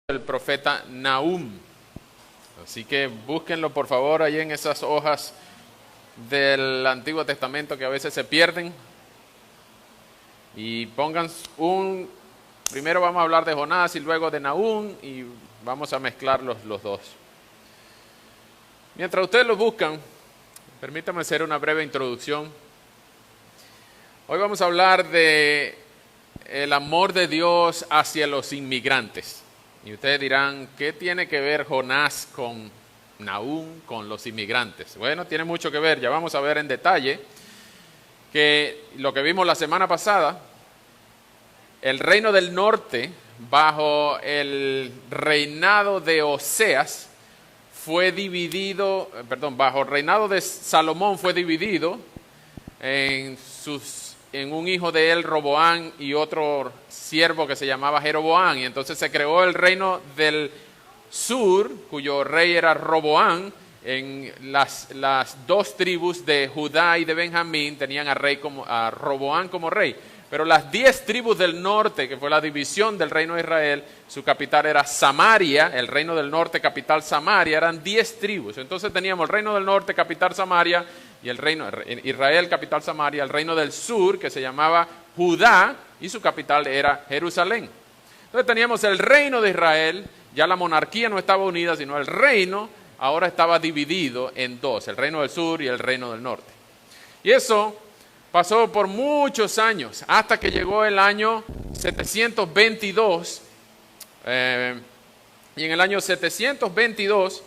el profeta Nahum. Así que búsquenlo por favor ahí en esas hojas del Antiguo Testamento que a veces se pierden. Y pongan primero vamos a hablar de Jonás y luego de Nahum y vamos a mezclar los dos. Mientras ustedes lo buscan, permítanme hacer una breve introducción. Hoy vamos a hablar de el amor de Dios hacia los inmigrantes. Y ustedes dirán, ¿qué tiene que ver Jonás con Nahum, con los inmigrantes? Bueno, tiene mucho que ver. Ya vamos a ver en detalle que lo que vimos la semana pasada, el reino del norte, bajo el reinado de Oseas, fue dividido, bajo el reinado de Salomón fue dividido en un hijo de él, Roboam, y otro siervo que se llamaba Jeroboam. Y entonces se creó el reino del sur, cuyo rey era Roboam. En las dos tribus de Judá y de Benjamín tenían a Roboam como rey. Pero las 10 tribus del norte, que fue la división del reino de Israel, su capital era Samaria, el reino del norte, capital Samaria, eran 10 tribus. Entonces teníamos el reino del norte, capital Samaria, y el reino Israel, capital Samaria, el reino del sur, que se llamaba Judá, y su capital era Jerusalén. Entonces teníamos el reino de Israel, ya la monarquía no estaba unida, sino el reino ahora estaba dividido en dos, el reino del sur y el reino del norte. Y eso pasó por muchos años, hasta que llegó el año 722, y en el año 722,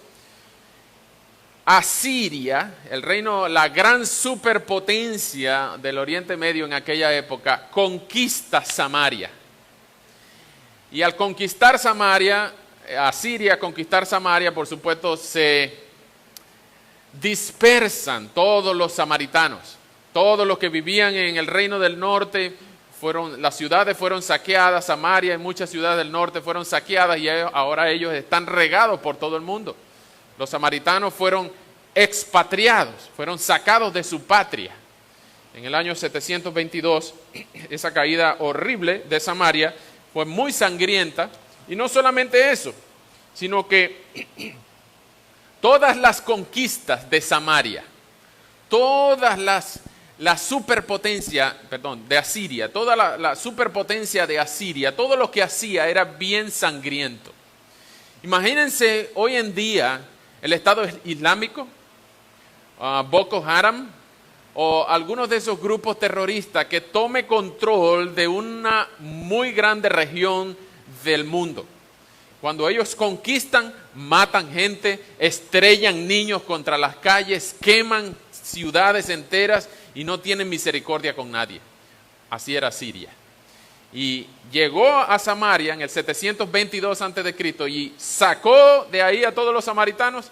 Asiria, el reino, la gran superpotencia del Oriente Medio en aquella época, conquista Samaria. Y al conquistar Samaria, Asiria conquistar Samaria, por supuesto, se dispersan todos los samaritanos. Todos los que vivían en el reino del norte, las ciudades fueron saqueadas, Samaria y muchas ciudades del norte fueron saqueadas y ahora ellos están regados por todo el mundo. Los samaritanos fueron expatriados, fueron sacados de su patria. En el año 722, esa caída horrible de Samaria fue muy sangrienta. Y no solamente eso, sino que todas las conquistas de Samaria, todas la superpotencia, de Asiria, toda la superpotencia de Asiria, todo lo que hacía era bien sangriento. Imagínense hoy en día el Estado Islámico, Boko Haram, o algunos de esos grupos terroristas que tome control de una muy grande región del mundo. Cuando ellos conquistan, matan gente, estrellan niños contra las calles, queman ciudades enteras y no tienen misericordia con nadie. Así era Siria. Y llegó a Samaria en el 722 a.C. y sacó de ahí a todos los samaritanos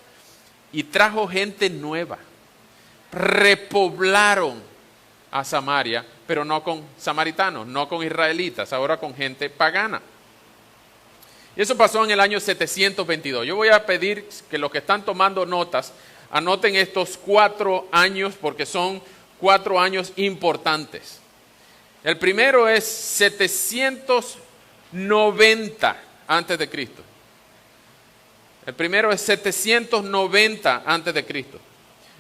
y trajo gente nueva. Repoblaron a Samaria, pero no con samaritanos, no con israelitas, ahora con gente pagana. Y eso pasó en el año 722. Yo voy a pedir que los que están tomando notas anoten estos 4 años porque son 4 años importantes. El primero es 790 antes de Cristo. El primero es 790 antes de Cristo.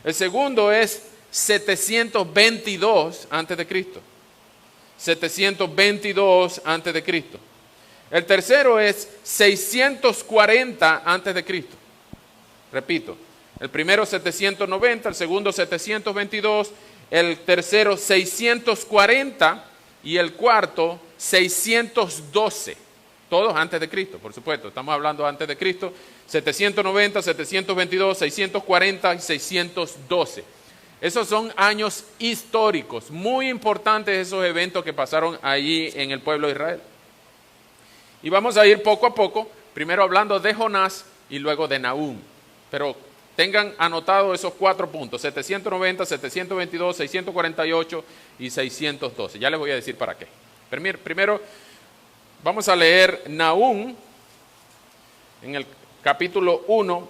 El segundo es 722 antes de Cristo. 722 antes de Cristo. El tercero es 640 antes de Cristo. Repito, el primero 790, el segundo 722, el tercero 640 y el cuarto 612. Todos antes de Cristo, por supuesto, estamos hablando antes de Cristo. 790, 722, 640 y 612. Esos son años históricos, muy importantes esos eventos que pasaron allí en el pueblo de Israel. Y vamos a ir poco a poco, primero hablando de Jonás y luego de Nahum. Pero tengan anotado esos 4 puntos, 790, 722, 648 y 612. Ya les voy a decir para qué. Primero vamos a leer Nahum en el capítulo 1,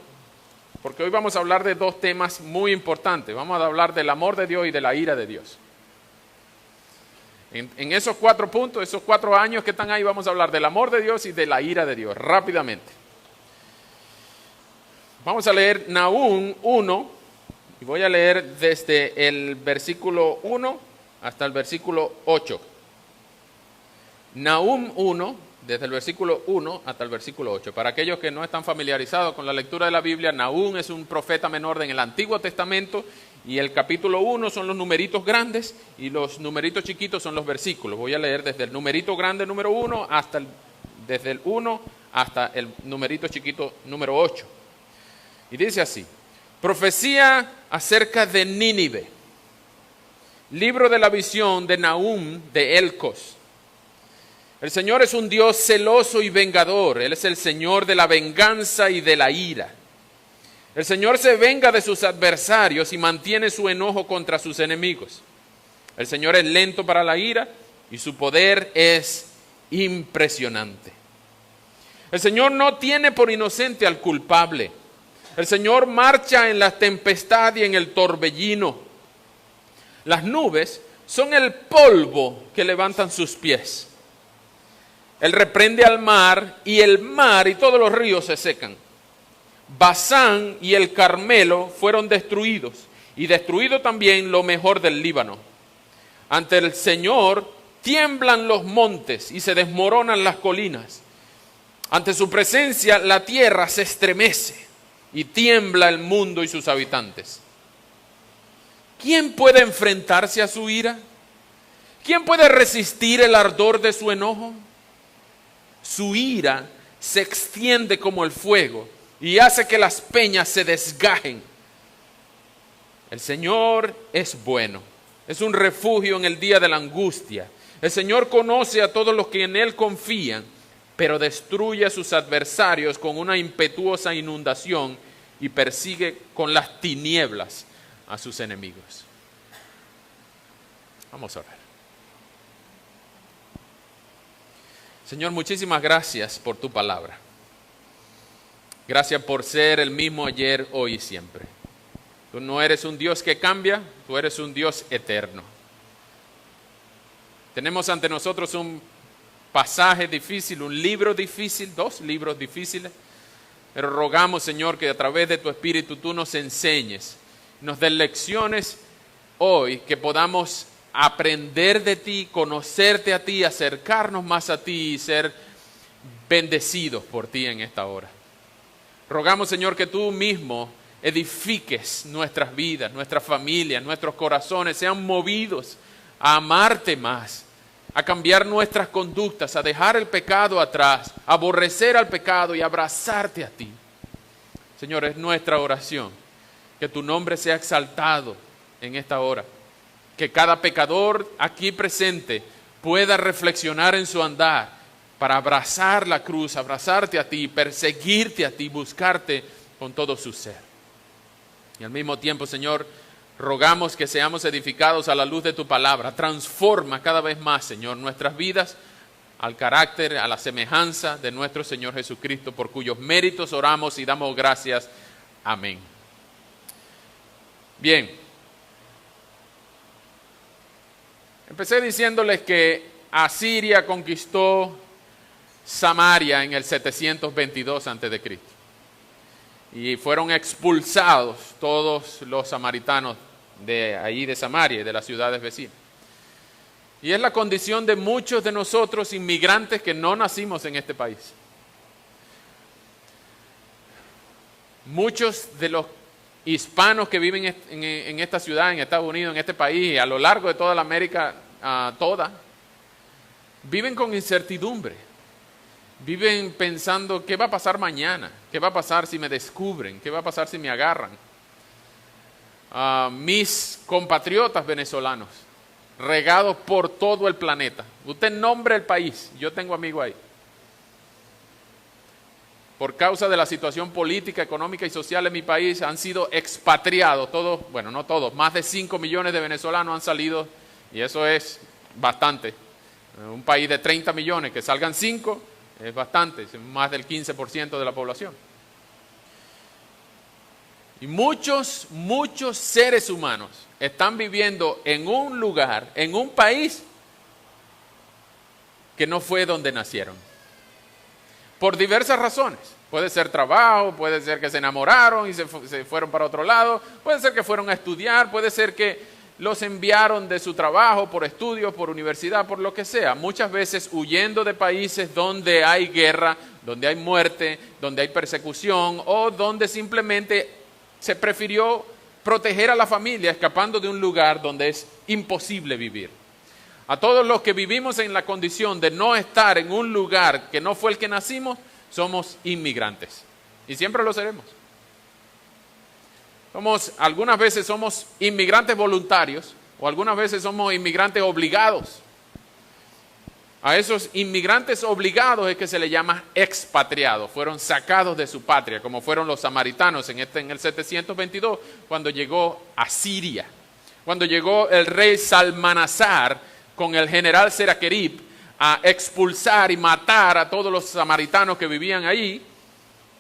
porque hoy vamos a hablar de 2 temas muy importantes. Vamos a hablar del amor de Dios y de la ira de Dios. En esos 4 puntos, esos 4 años que están ahí, vamos a hablar del amor de Dios y de la ira de Dios, rápidamente. Vamos a leer Nahum 1, y voy a leer desde el versículo 1 hasta el versículo 8. Nahum 1, desde el versículo 1 hasta el versículo 8. Para aquellos que no están familiarizados con la lectura de la Biblia, Nahum es un profeta menor en el Antiguo Testamento, y el capítulo 1 son los numeritos grandes y los numeritos chiquitos son los versículos. Voy a leer desde el numerito grande número 1 desde el 1 hasta el numerito chiquito número 8. Y dice así: profecía acerca de Nínive, libro de la visión de Nahum de Elcos. El Señor es un Dios celoso y vengador. Él es el Señor de la venganza y de la ira. El Señor se venga de sus adversarios y mantiene su enojo contra sus enemigos. El Señor es lento para la ira y su poder es impresionante. El Señor no tiene por inocente al culpable. El Señor marcha en la tempestad y en el torbellino. Las nubes son el polvo que levantan sus pies. Él reprende al mar, y el mar y todos los ríos se secan. Basán y el Carmelo fueron destruidos, y destruido también lo mejor del Líbano. Ante el Señor tiemblan los montes y se desmoronan las colinas. Ante su presencia la tierra se estremece y tiembla el mundo y sus habitantes. ¿Quién puede enfrentarse a su ira? ¿Quién puede resistir el ardor de su enojo? Su ira se extiende como el fuego y hace que las peñas se desgajen. El Señor es bueno, es un refugio en el día de la angustia. El Señor conoce a todos los que en Él confían, pero destruye a sus adversarios con una impetuosa inundación y persigue con las tinieblas a sus enemigos. Vamos a orar. Señor, muchísimas gracias por tu palabra. Gracias por ser el mismo ayer, hoy y siempre. Tú no eres un Dios que cambia, tú eres un Dios eterno. Tenemos ante nosotros un pasaje difícil, un libro difícil, 2 libros difíciles, pero rogamos, Señor, que a través de tu Espíritu tú nos enseñes, nos des lecciones hoy, que podamos aprender de ti, conocerte a ti, acercarnos más a ti y ser bendecidos por ti en esta hora. Rogamos, Señor, que tú mismo edifiques nuestras vidas, nuestras familias, nuestros corazones, sean movidos a amarte más, a cambiar nuestras conductas, a dejar el pecado atrás, a aborrecer al pecado y abrazarte a ti. Señor, es nuestra oración, que tu nombre sea exaltado en esta hora, que cada pecador aquí presente pueda reflexionar en su andar para abrazar la cruz, abrazarte a ti, perseguirte a ti, buscarte con todo su ser. Y al mismo tiempo, Señor, rogamos que seamos edificados a la luz de tu palabra. Transforma cada vez más, Señor, nuestras vidas al carácter, a la semejanza de nuestro Señor Jesucristo, por cuyos méritos oramos y damos gracias. Amén. Bien. Empecé diciéndoles que Asiria conquistó Samaria en el 722 a.C. y fueron expulsados todos los samaritanos de ahí de Samaria y de las ciudades vecinas. Y es la condición de muchos de nosotros inmigrantes que no nacimos en este país. Muchos de los hispanos que viven en esta ciudad, en Estados Unidos, en este país, y a lo largo de toda la América, viven con incertidumbre. Viven pensando, ¿qué va a pasar mañana? ¿Qué va a pasar si me descubren? ¿Qué va a pasar si me agarran? Mis compatriotas venezolanos, regados por todo el planeta. Usted nombre el país, yo tengo amigos ahí. Por causa de la situación política, económica y social en mi país, han sido expatriados todos, bueno, no todos, más de 5 millones de venezolanos han salido, y eso es bastante. Un país de 30 millones, que salgan 5, es bastante, es más del 15% de la población. Y muchos seres humanos están viviendo en un lugar, en un país que no fue donde nacieron. Por diversas razones. Puede ser trabajo, puede ser que se enamoraron y se fueron para otro lado, puede ser que fueron a estudiar, puede ser que los enviaron de su trabajo por estudios, por universidad, por lo que sea. Muchas veces huyendo de países donde hay guerra, donde hay muerte, donde hay persecución o donde simplemente se prefirió proteger a la familia escapando de un lugar donde es imposible vivir. A todos los que vivimos en la condición de no estar en un lugar que no fue el que nacimos, somos inmigrantes y siempre lo seremos. Algunas veces somos inmigrantes voluntarios o algunas veces somos inmigrantes obligados. A esos inmigrantes obligados es que se les llama expatriados, fueron sacados de su patria, como fueron los samaritanos en el 722, cuando llegó a Siria, cuando llegó el rey Salmanasar con el general Seraquerib a expulsar y matar a todos los samaritanos que vivían allí,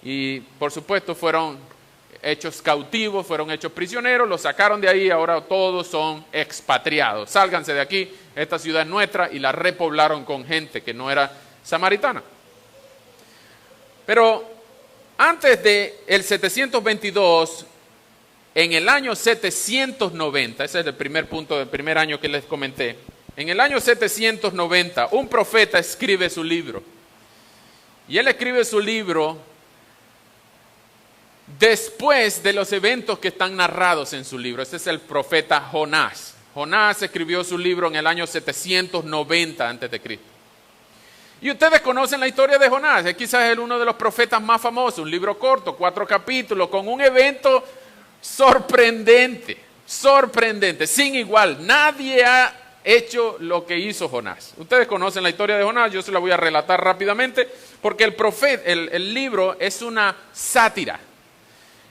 y por supuesto fueron hechos cautivos, fueron hechos prisioneros, los sacaron de ahí, ahora todos son expatriados. Sálganse de aquí, esta ciudad es nuestra, y la repoblaron con gente que no era samaritana. Pero antes del 722, en el año 790, ese es el primer punto del primer año que les comenté, en el año 790, un profeta escribe su libro. Y él escribe su libro después de los eventos que están narrados en su libro. Este es el profeta Jonás. Jonás escribió su libro en el año 790 a.C. Y ustedes conocen la historia de Jonás. Es quizás uno de los profetas más famosos. Un libro corto, 4 capítulos, con un evento sorprendente, sin igual. Nadie ha hecho lo que hizo Jonás. Ustedes conocen la historia de Jonás, yo se la voy a relatar rápidamente, porque el libro es una sátira.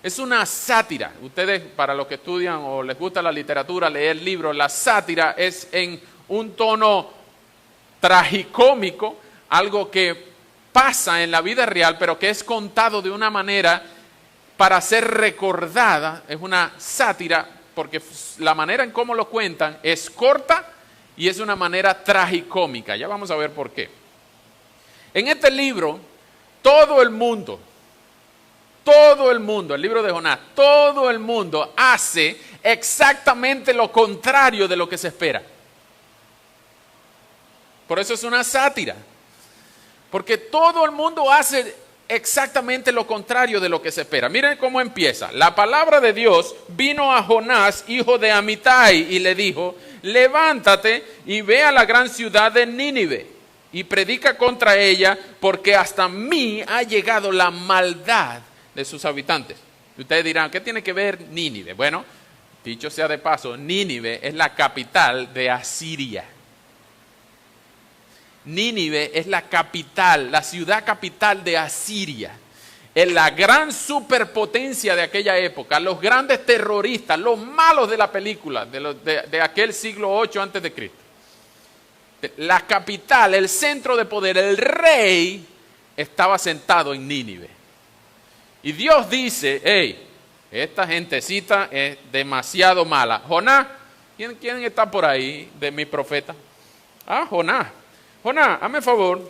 Es una sátira. Ustedes, para los que estudian o les gusta la literatura, leer libros, la sátira es en un tono tragicómico, algo que pasa en la vida real, pero que es contado de una manera para ser recordada. Es una sátira porque la manera en cómo lo cuentan es corta y es una manera tragicómica. Ya vamos a ver por qué. En este libro, todo el mundo, el libro de Jonás, todo el mundo hace exactamente lo contrario de lo que se espera. Por eso es una sátira. Porque todo el mundo hace exactamente lo contrario de lo que se espera. Miren cómo empieza. La palabra de Dios vino a Jonás, hijo de Amitai, y le dijo: levántate y ve a la gran ciudad de Nínive y predica contra ella, porque hasta mí ha llegado la maldad de sus habitantes. Y ustedes dirán, ¿qué tiene que ver Nínive? Bueno, dicho sea de paso, Nínive es la capital de Asiria. Nínive es la capital, la ciudad capital de Asiria. Es la gran superpotencia de aquella época, los grandes terroristas, los malos de la película, de aquel siglo 8 antes de Cristo. La capital, el centro de poder, el rey, estaba sentado en Nínive. Y Dios dice: hey, esta gentecita es demasiado mala. Jonás, ¿quién está por ahí de mi profeta? Jonás. Jonás, hazme favor,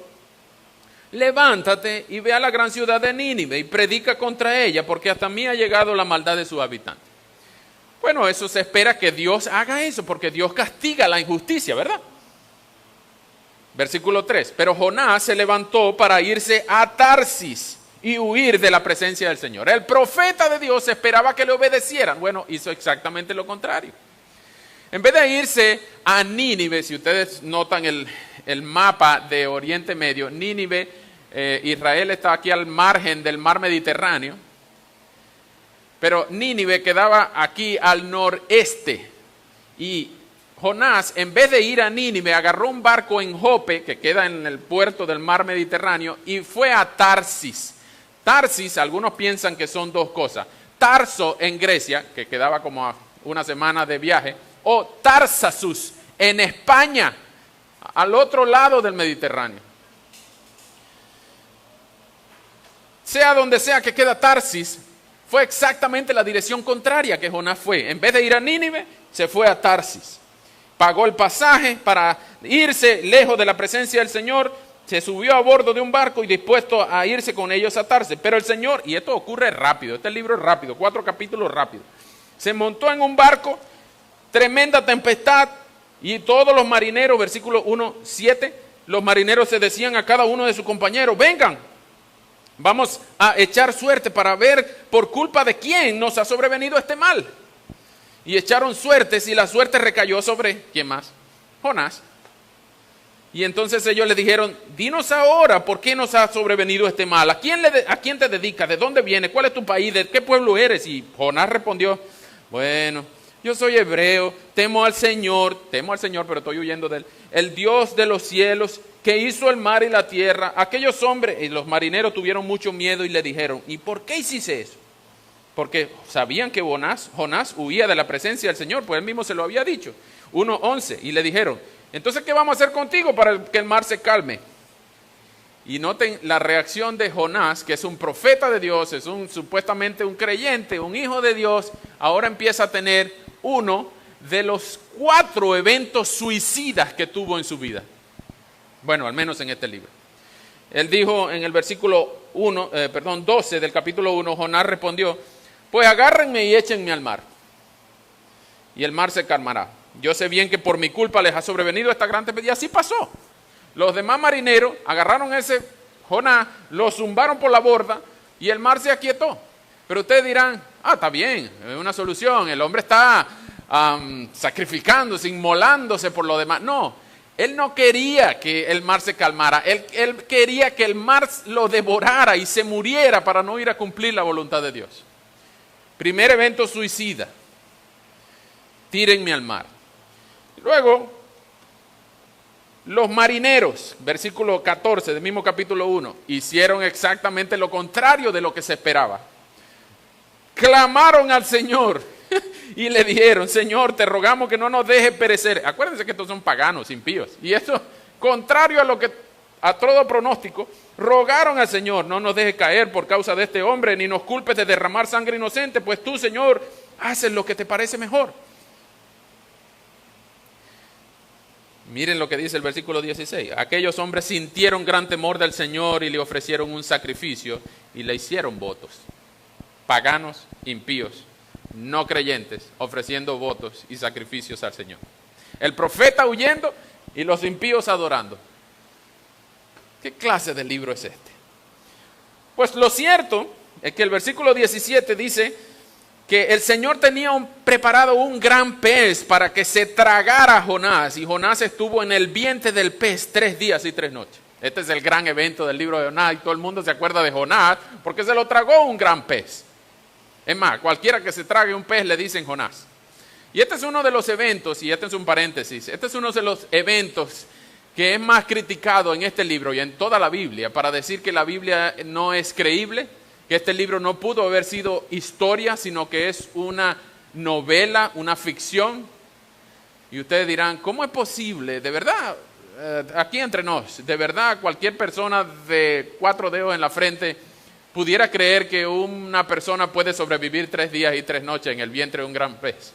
levántate y ve a la gran ciudad de Nínive y predica contra ella, porque hasta mí ha llegado la maldad de sus habitantes. Bueno, eso se espera que Dios haga eso, porque Dios castiga la injusticia, ¿verdad? Versículo 3. Pero Jonás se levantó para irse a Tarsis y huir de la presencia del Señor. El profeta de Dios esperaba que le obedecieran. Bueno, hizo exactamente lo contrario. En vez de irse a Nínive, si ustedes notan el mapa de Oriente Medio, Nínive, Israel está aquí al margen del mar Mediterráneo, pero Nínive quedaba aquí al noreste. Y Jonás, en vez de ir a Nínive, agarró un barco en Jope, que queda en el puerto del mar Mediterráneo, y fue a Tarsis. Tarsis, algunos piensan que son dos cosas: Tarso en Grecia, que quedaba como a una semana de viaje, o Tarsasus en España, al otro lado del Mediterráneo. Sea donde sea que queda Tarsis, fue exactamente la dirección contraria que Jonás fue. En vez de ir a Nínive, se fue a Tarsis. pagó el pasaje para irse lejos de la presencia del Señor, se subió a bordo de un barco y dispuesto a irse con ellos a atarse. Pero el Señor, y esto ocurre rápido, este libro es rápido, 4 capítulos rápido, se montó en un barco, tremenda tempestad, y todos los marineros, versículo 1:7, los marineros se decían a cada uno de sus compañeros: vengan, vamos a echar suerte para ver por culpa de quién nos ha sobrevenido este mal. Y echaron suertes y la suerte recayó sobre, ¿quién más? Jonás. Y entonces ellos le dijeron: dinos ahora por qué nos ha sobrevenido este mal. ¿A quién te dedicas? ¿De dónde vienes? ¿Cuál es tu país? ¿De qué pueblo eres? Y Jonás respondió: bueno, yo soy hebreo, temo al Señor, pero estoy huyendo de él, el Dios de los cielos, que hizo el mar y la tierra. Aquellos hombres, y los marineros tuvieron mucho miedo y le dijeron: ¿y por qué hiciste eso? Porque sabían que Jonás huía de la presencia del Señor, pues él mismo se lo había dicho. 1:11, y le dijeron: entonces, ¿qué vamos a hacer contigo para que el mar se calme? Y noten la reacción de Jonás, que es un profeta de Dios, es supuestamente un creyente, un hijo de Dios. Ahora empieza a tener uno de los 4 eventos suicidas que tuvo en su vida. Bueno, al menos en este libro. Él dijo en el versículo 12 del capítulo 1, Jonás respondió: pues agárrenme y échenme al mar, y el mar se calmará. Yo sé bien que por mi culpa les ha sobrevenido esta gran tempestad. Y así pasó. Los demás marineros agarraron ese Jonás, lo zumbaron por la borda y el mar se aquietó. Pero ustedes dirán: está bien, es una solución, el hombre está sacrificándose, inmolándose por lo demás. No, él no quería que el mar se calmara, él quería que el mar lo devorara y se muriera para no ir a cumplir la voluntad de Dios. Primer evento suicida: tírenme al mar. Luego, los marineros, versículo 14 del mismo capítulo 1, hicieron exactamente lo contrario de lo que se esperaba. Clamaron al Señor y le dijeron: Señor, te rogamos que no nos dejes perecer. Acuérdense que estos son paganos, impíos. Y esto, contrario a todo pronóstico, rogaron al Señor: no nos dejes caer por causa de este hombre, ni nos culpes de derramar sangre inocente, pues tú, Señor, haces lo que te parece mejor. Miren lo que dice el versículo 16. Aquellos hombres sintieron gran temor del Señor y le ofrecieron un sacrificio y le hicieron votos. Paganos, impíos, no creyentes, ofreciendo votos y sacrificios al Señor. El profeta huyendo y los impíos adorando. ¿Qué clase de libro es este? Pues lo cierto es que el versículo 17 dice que el Señor tenía preparado un gran pez para que se tragara a Jonás, y Jonás estuvo en el vientre del pez 3 días y 3 noches. Este es el gran evento del libro de Jonás, y todo el mundo se acuerda de Jonás porque se lo tragó un gran pez. Es más, cualquiera que se trague un pez le dicen Jonás. Y este es uno de los eventos, y este es un paréntesis, este es uno de los eventos que es más criticado en este libro y en toda la Biblia, para decir que la Biblia no es creíble, que este libro no pudo haber sido historia, sino que es una novela, una ficción. Y ustedes dirán: ¿cómo es posible? De verdad, aquí entre nos, de verdad cualquier persona de 4 dedos en la frente pudiera creer que una persona puede sobrevivir 3 días y 3 noches en el vientre de un gran pez.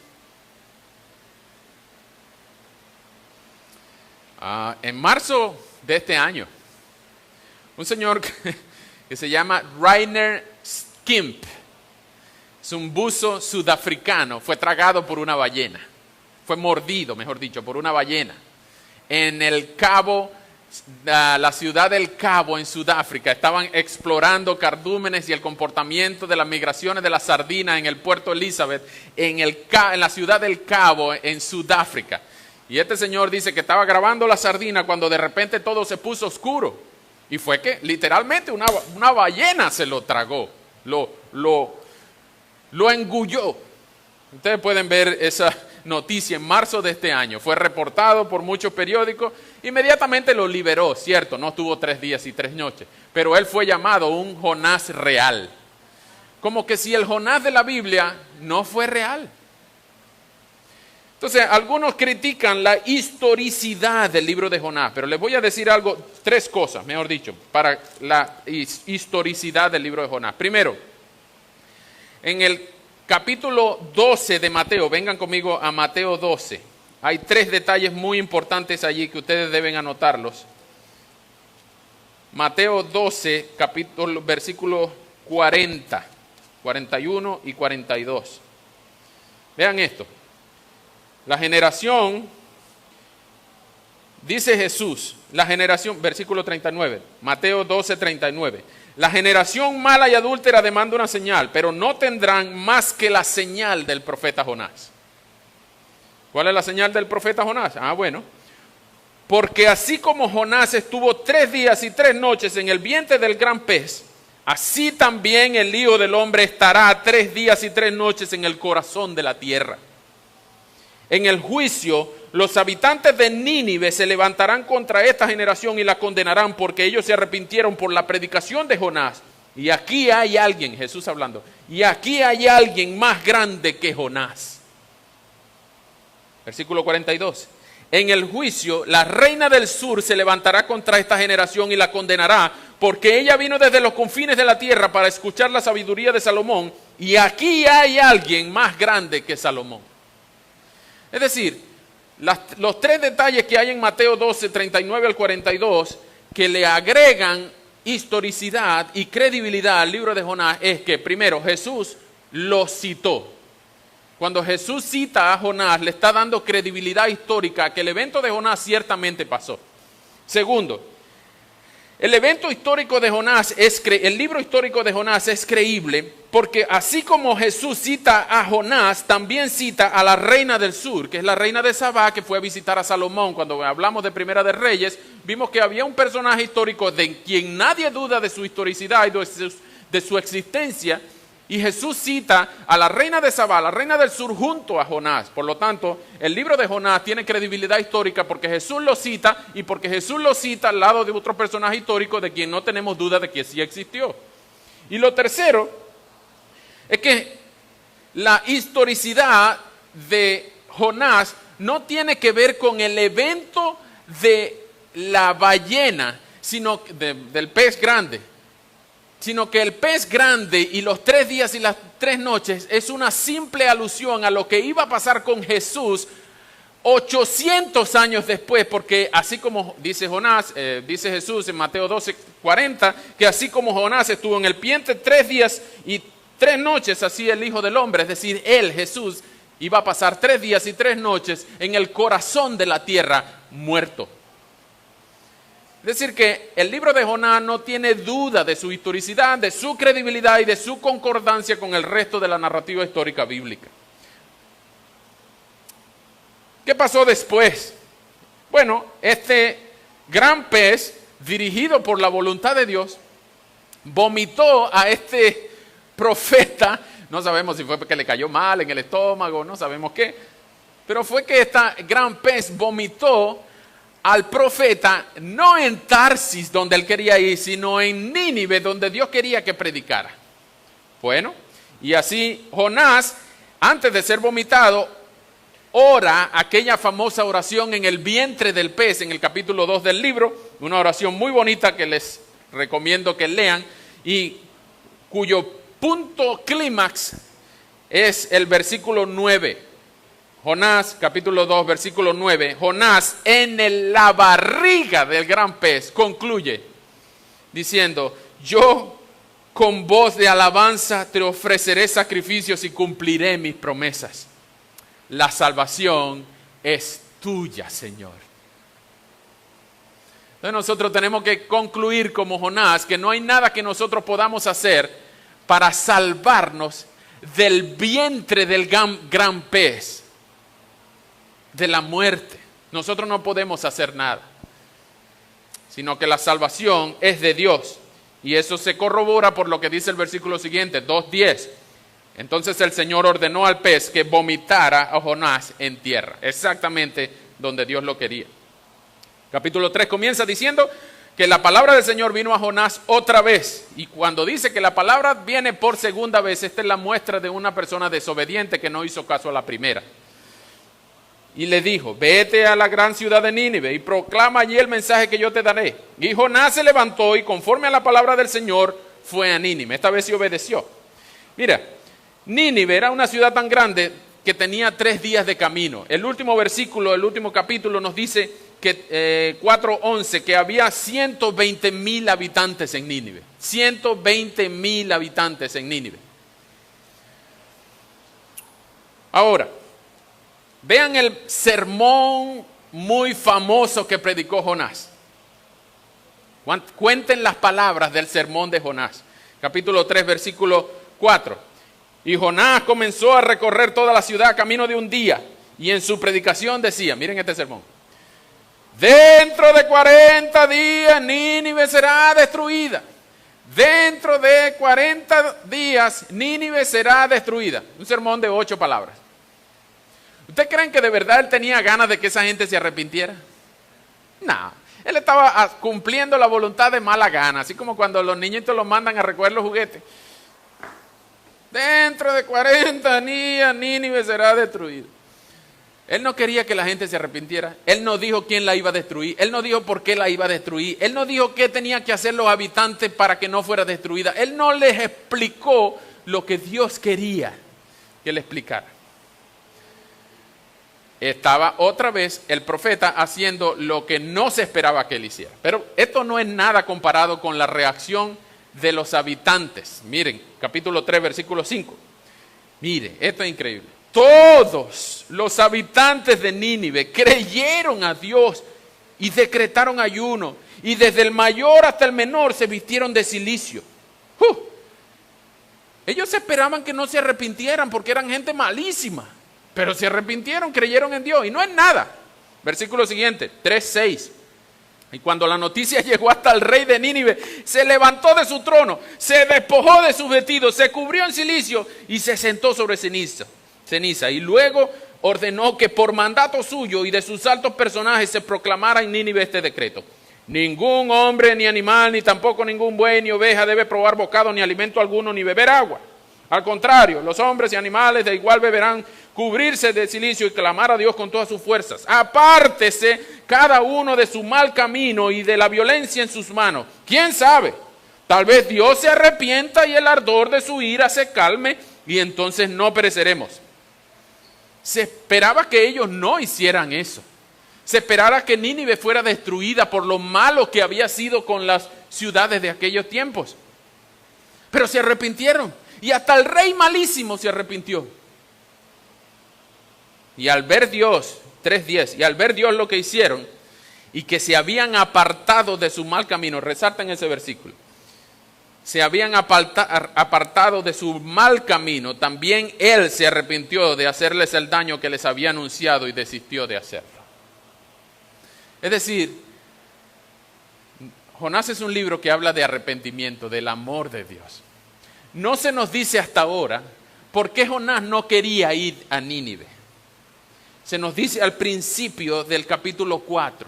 En marzo de este año, un señor que se llama Rainer Skimp, es un buzo sudafricano, fue tragado por una ballena, fue mordido, mejor dicho, por una ballena en el Cabo, la ciudad del Cabo en Sudáfrica. Estaban explorando cardúmenes y el comportamiento de las migraciones de las sardinas en el puerto Elizabeth, en la ciudad del Cabo en Sudáfrica. Y este señor dice que estaba grabando la sardina cuando de repente todo se puso oscuro. Y fue que literalmente una ballena se lo tragó, lo engulló. Ustedes pueden ver esa noticia en marzo de este año. Fue reportado por muchos periódicos. Inmediatamente lo liberó, cierto, no estuvo 3 días y 3 noches. Pero él fue llamado un Jonás real. Como que si el Jonás de la Biblia no fue real. Entonces, algunos critican la historicidad del libro de Jonás, pero les voy a decir algo, 3 cosas, mejor dicho, para la historicidad del libro de Jonás. Primero, en el capítulo 12 de Mateo, vengan conmigo a Mateo 12, hay 3 detalles muy importantes allí que ustedes deben anotarlos. Mateo 12, versículos 40, 41 y 42. Vean esto. La generación, dice Jesús, la generación, versículo 39, Mateo 12, 39. La generación mala y adúltera demanda una señal, pero no tendrán más que la señal del profeta Jonás. ¿Cuál es la señal del profeta Jonás? Bueno, porque así como Jonás estuvo 3 días y 3 noches en el vientre del gran pez, así también el Hijo del Hombre estará 3 días y 3 noches en el corazón de la tierra. En el juicio, los habitantes de Nínive se levantarán contra esta generación y la condenarán porque ellos se arrepintieron por la predicación de Jonás. Y aquí hay alguien, Jesús hablando, y aquí hay alguien más grande que Jonás. Versículo 42. En el juicio, la reina del sur se levantará contra esta generación y la condenará, porque ella vino desde los confines de la tierra para escuchar la sabiduría de Salomón, y aquí hay alguien más grande que Salomón. Es decir, los 3 detalles que hay en Mateo 12, 39 al 42, que le agregan historicidad y credibilidad al libro de Jonás, es que primero Jesús lo citó. Cuando Jesús cita a Jonás, le está dando credibilidad histórica que el evento de Jonás ciertamente pasó. Segundo, el evento histórico de Jonás, el libro histórico de Jonás es creíble porque así como Jesús cita a Jonás, también cita a la reina del sur, que es la reina de Sabá, que fue a visitar a Salomón. Cuando hablamos de Primera de Reyes, vimos que había un personaje histórico de quien nadie duda de su historicidad y de su existencia. Y Jesús cita a la reina de Sabá, la reina del sur, junto a Jonás. Por lo tanto, el libro de Jonás tiene credibilidad histórica porque Jesús lo cita y porque Jesús lo cita al lado de otro personaje histórico de quien no tenemos duda de que sí existió. Y lo tercero es que la historicidad de Jonás no tiene que ver con el evento de la ballena, sino del pez grande. Sino que el pez grande y los 3 días y las 3 noches es una simple alusión a lo que iba a pasar con Jesús 800 años después, porque así como dice dice Jesús en Mateo 12, 40, que así como Jonás estuvo en el vientre 3 días y 3 noches, así el Hijo del Hombre, es decir, él, Jesús, iba a pasar 3 días y 3 noches en el corazón de la tierra muerto. Es decir, que el libro de Jonás no tiene duda de su historicidad, de su credibilidad y de su concordancia con el resto de la narrativa histórica bíblica. ¿Qué pasó después? Bueno, este gran pez, dirigido por la voluntad de Dios, vomitó a este profeta. No sabemos si fue porque le cayó mal en el estómago, no sabemos qué, pero fue que este gran pez vomitó al profeta, no en Tarsis, donde él quería ir, sino en Nínive, donde Dios quería que predicara. Bueno, y así Jonás, antes de ser vomitado, ora aquella famosa oración en el vientre del pez, en el capítulo 2 del libro, una oración muy bonita que les recomiendo que lean, y cuyo punto clímax es el versículo 9. Jonás, capítulo 2, versículo 9. Jonás en la barriga del gran pez concluye diciendo: yo con voz de alabanza te ofreceré sacrificios y cumpliré mis promesas. La salvación es tuya, Señor. Entonces nosotros tenemos que concluir como Jonás que no hay nada que nosotros podamos hacer para salvarnos del vientre del gran pez, de la muerte. Nosotros no podemos hacer nada, sino que la salvación es de Dios. Y eso se corrobora por lo que dice el versículo siguiente, 2:10. Entonces el Señor ordenó al pez que vomitara a Jonás en tierra, exactamente donde Dios lo quería. Capítulo 3 comienza diciendo que la palabra del Señor vino a Jonás otra vez. Y cuando dice que la palabra viene por segunda vez, esta es la muestra de una persona desobediente que no hizo caso a la primera. Y le dijo: vete a la gran ciudad de Nínive y proclama allí el mensaje que yo te daré. Y Jonás se levantó y conforme a la palabra del Señor fue a Nínive. Esta vez sí obedeció. Mira, Nínive era una ciudad tan grande que tenía 3 días de camino. El último versículo, el último capítulo nos dice que 4:11, que había 120,000 habitantes en Nínive. 120,000 habitantes en Nínive. Ahora, vean el sermón muy famoso que predicó Jonás. Cuenten las palabras del sermón de Jonás. Capítulo 3, versículo 4. Y Jonás comenzó a recorrer toda la ciudad a camino de un día. Y en su predicación decía, miren este sermón: dentro de 40 días Nínive será destruida. Dentro de 40 días Nínive será destruida. Un sermón de 8 palabras. ¿Ustedes creen que de verdad él tenía ganas de que esa gente se arrepintiera? No, él estaba cumpliendo la voluntad de mala gana, así como cuando los niñitos los mandan a recoger los juguetes. Dentro de 40 días Nínive será destruida. Él no quería que la gente se arrepintiera. Él no dijo quién la iba a destruir. Él no dijo por qué la iba a destruir. Él no dijo qué tenía que hacer los habitantes para que no fuera destruida. Él no les explicó lo que Dios quería que le explicara. Estaba otra vez el profeta haciendo lo que no se esperaba que él hiciera. Pero esto no es nada comparado con la reacción de los habitantes. Miren, capítulo 3, versículo 5. Mire, esto es increíble. Todos los habitantes de Nínive creyeron a Dios y decretaron ayuno. Y desde el mayor hasta el menor se vistieron de cilicio. Ellos esperaban que no se arrepintieran porque eran gente malísima. Pero se arrepintieron, creyeron en Dios. Y no es nada. Versículo siguiente, 3:6. Y cuando la noticia llegó hasta el rey de Nínive, se levantó de su trono, se despojó de sus vestidos, se cubrió en cilicio y se sentó sobre ceniza. Y luego ordenó que por mandato suyo y de sus altos personajes se proclamara en Nínive este decreto: ningún hombre, ni animal, ni tampoco ningún buey, ni oveja debe probar bocado, ni alimento alguno, ni beber agua. Al contrario, los hombres y animales de igual deberán cubrirse de cilicio y clamar a Dios con todas sus fuerzas. Apártese cada uno de su mal camino y de la violencia en sus manos. ¿Quién sabe? Tal vez Dios se arrepienta y el ardor de su ira se calme y entonces no pereceremos. Se esperaba que ellos no hicieran eso. Se esperaba que Nínive fuera destruida por lo malo que había sido con las ciudades de aquellos tiempos. Pero se arrepintieron. Y hasta el rey malísimo se arrepintió. Y al ver Dios, 3:10, y al ver Dios lo que hicieron, y que se habían apartado de su mal camino, resalten ese versículo, se habían apartado de su mal camino, también él se arrepintió de hacerles el daño que les había anunciado y desistió de hacerlo. Es decir, Jonás es un libro que habla de arrepentimiento, del amor de Dios. No se nos dice hasta ahora por qué Jonás no quería ir a Nínive. Se nos dice al principio del capítulo 4.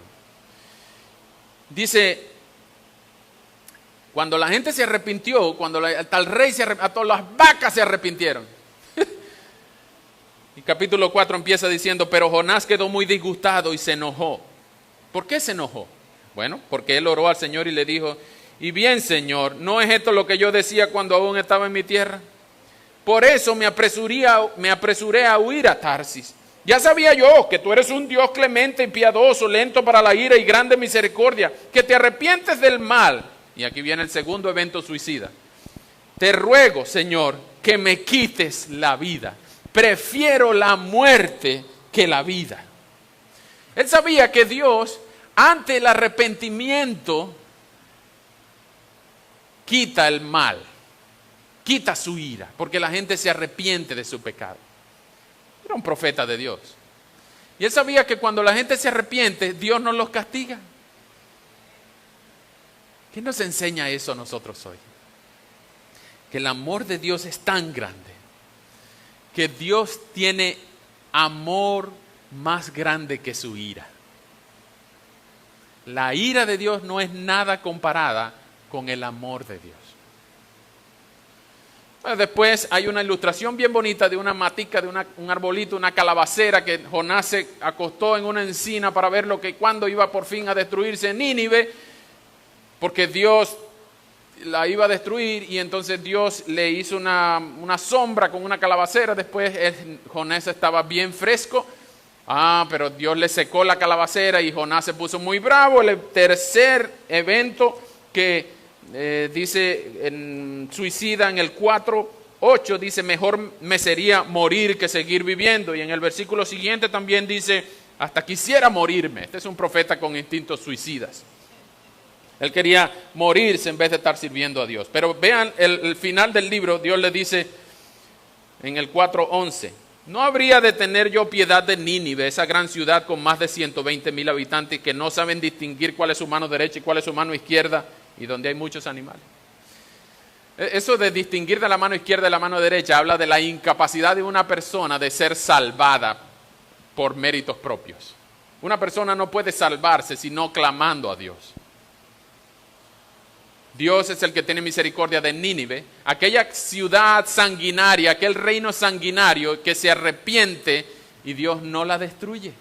Dice, cuando la gente se arrepintió, cuando hasta el rey a todas las vacas se arrepintieron. Y capítulo 4 empieza diciendo, pero Jonás quedó muy disgustado y se enojó. ¿Por qué se enojó? Bueno, porque él oró al Señor y le dijo: y bien, Señor, ¿no es esto lo que yo decía cuando aún estaba en mi tierra? Por eso me apresuré a huir a Tarsis. Ya sabía yo que tú eres un Dios clemente y piadoso, lento para la ira y grande misericordia, que te arrepientes del mal. Y aquí viene el segundo evento suicida. Te ruego, Señor, que me quites la vida. Prefiero la muerte que la vida. Él sabía que Dios, ante el arrepentimiento, quita el mal, quita su ira, porque la gente se arrepiente de su pecado. Era un profeta de Dios. Y él sabía que cuando la gente se arrepiente, Dios no los castiga. ¿Qué nos enseña eso a nosotros hoy? Que el amor de Dios es tan grande, que Dios tiene amor más grande que su ira. La ira de Dios no es nada comparada con el amor de Dios. Después hay una ilustración bien bonita de una matica, de un arbolito, una calabacera, que Jonás se acostó en una encina para ver cuándo iba por fin a destruirse Nínive, porque Dios la iba a destruir, y entonces Dios le hizo una sombra con una calabacera. Después Jonás estaba bien fresco, pero Dios le secó la calabacera y Jonás se puso muy bravo. El tercer evento que dice suicida en el 4:8, dice: mejor me sería morir que seguir viviendo. Y en el versículo siguiente también dice: hasta quisiera morirme. Este es un profeta con instintos suicidas. Él quería morirse en vez de estar sirviendo a Dios. Pero vean el final del libro. Dios le dice en el 4:11: ¿no habría de tener yo piedad de Nínive, esa gran ciudad con más de 120,000 habitantes, que no saben distinguir cuál es su mano derecha y cuál es su mano izquierda, y donde hay muchos animales? Eso de distinguir de la mano izquierda y la mano derecha habla de la incapacidad de una persona de ser salvada por méritos propios. Una persona no puede salvarse sino clamando a Dios. Dios es el que tiene misericordia de Nínive, aquella ciudad sanguinaria, aquel reino sanguinario que se arrepiente y Dios no la destruye.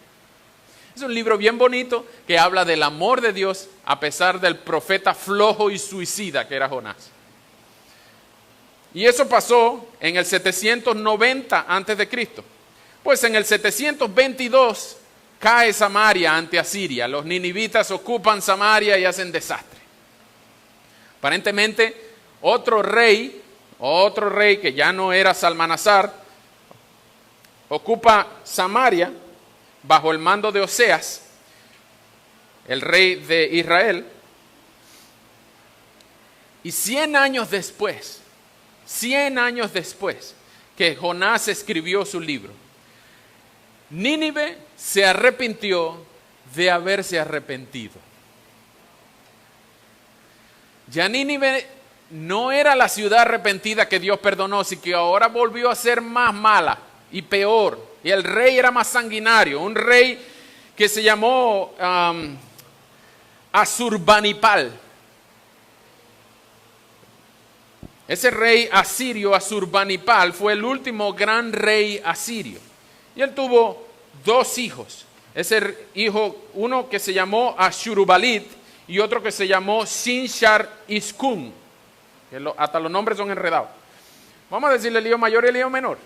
Es un libro bien bonito que habla del amor de Dios a pesar del profeta flojo y suicida que era Jonás. Y eso pasó en el 790 a.C. Pues en el 722 cae Samaria ante Asiria. Los ninivitas ocupan Samaria y hacen desastre. Aparentemente, otro rey que ya no era Salmanasar, ocupa Samaria bajo el mando de Oseas, el rey de Israel. Y 100 años después que Jonás escribió su libro, Nínive se arrepintió de haberse arrepentido. Ya Nínive no era la ciudad arrepentida que Dios perdonó, sino que ahora volvió a ser más mala y peor. Y el rey era más sanguinario, un rey que se llamó Asurbanipal. Ese rey asirio, Asurbanipal, fue el último gran rey asirio. Y él tuvo 2 hijos. Ese hijo, uno que se llamó Ashurubalit y otro que se llamó Sinshar Iskun. Hasta los nombres son enredados. Vamos a decirle el hijo mayor y el hijo menor.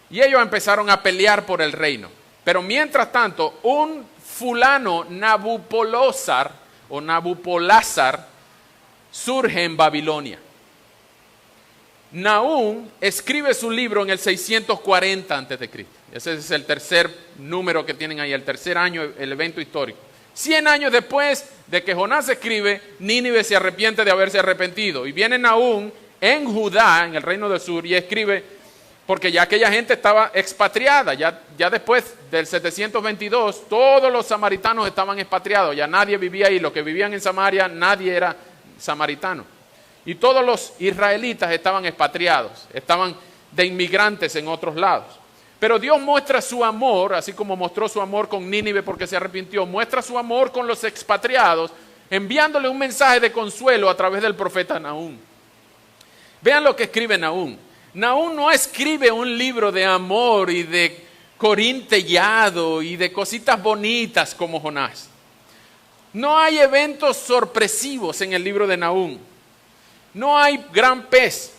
Y ellos empezaron a pelear por el reino. Pero mientras tanto, un fulano Nabupolázar surge en Babilonia. Nahum escribe su libro en el 640 a.C. Ese es el tercer número que tienen ahí, el tercer año, el evento histórico. 100 años después de que Jonás escribe, Nínive se arrepiente de haberse arrepentido. Y viene Nahum en Judá, en el reino del sur, y escribe, porque ya aquella gente estaba expatriada. Ya después del 722, todos los samaritanos estaban expatriados. Ya nadie vivía ahí. Los que vivían en Samaria, nadie era samaritano. Y todos los israelitas estaban expatriados, estaban de inmigrantes en otros lados. Pero Dios muestra su amor, así como mostró su amor con Nínive porque se arrepintió, muestra su amor con los expatriados, enviándole un mensaje de consuelo a través del profeta Nahum. Vean lo que escribe Nahum. Nahum no escribe un libro de amor y de corintellado y de cositas bonitas como Jonás. No hay eventos sorpresivos en el libro de Nahum. No hay gran pez.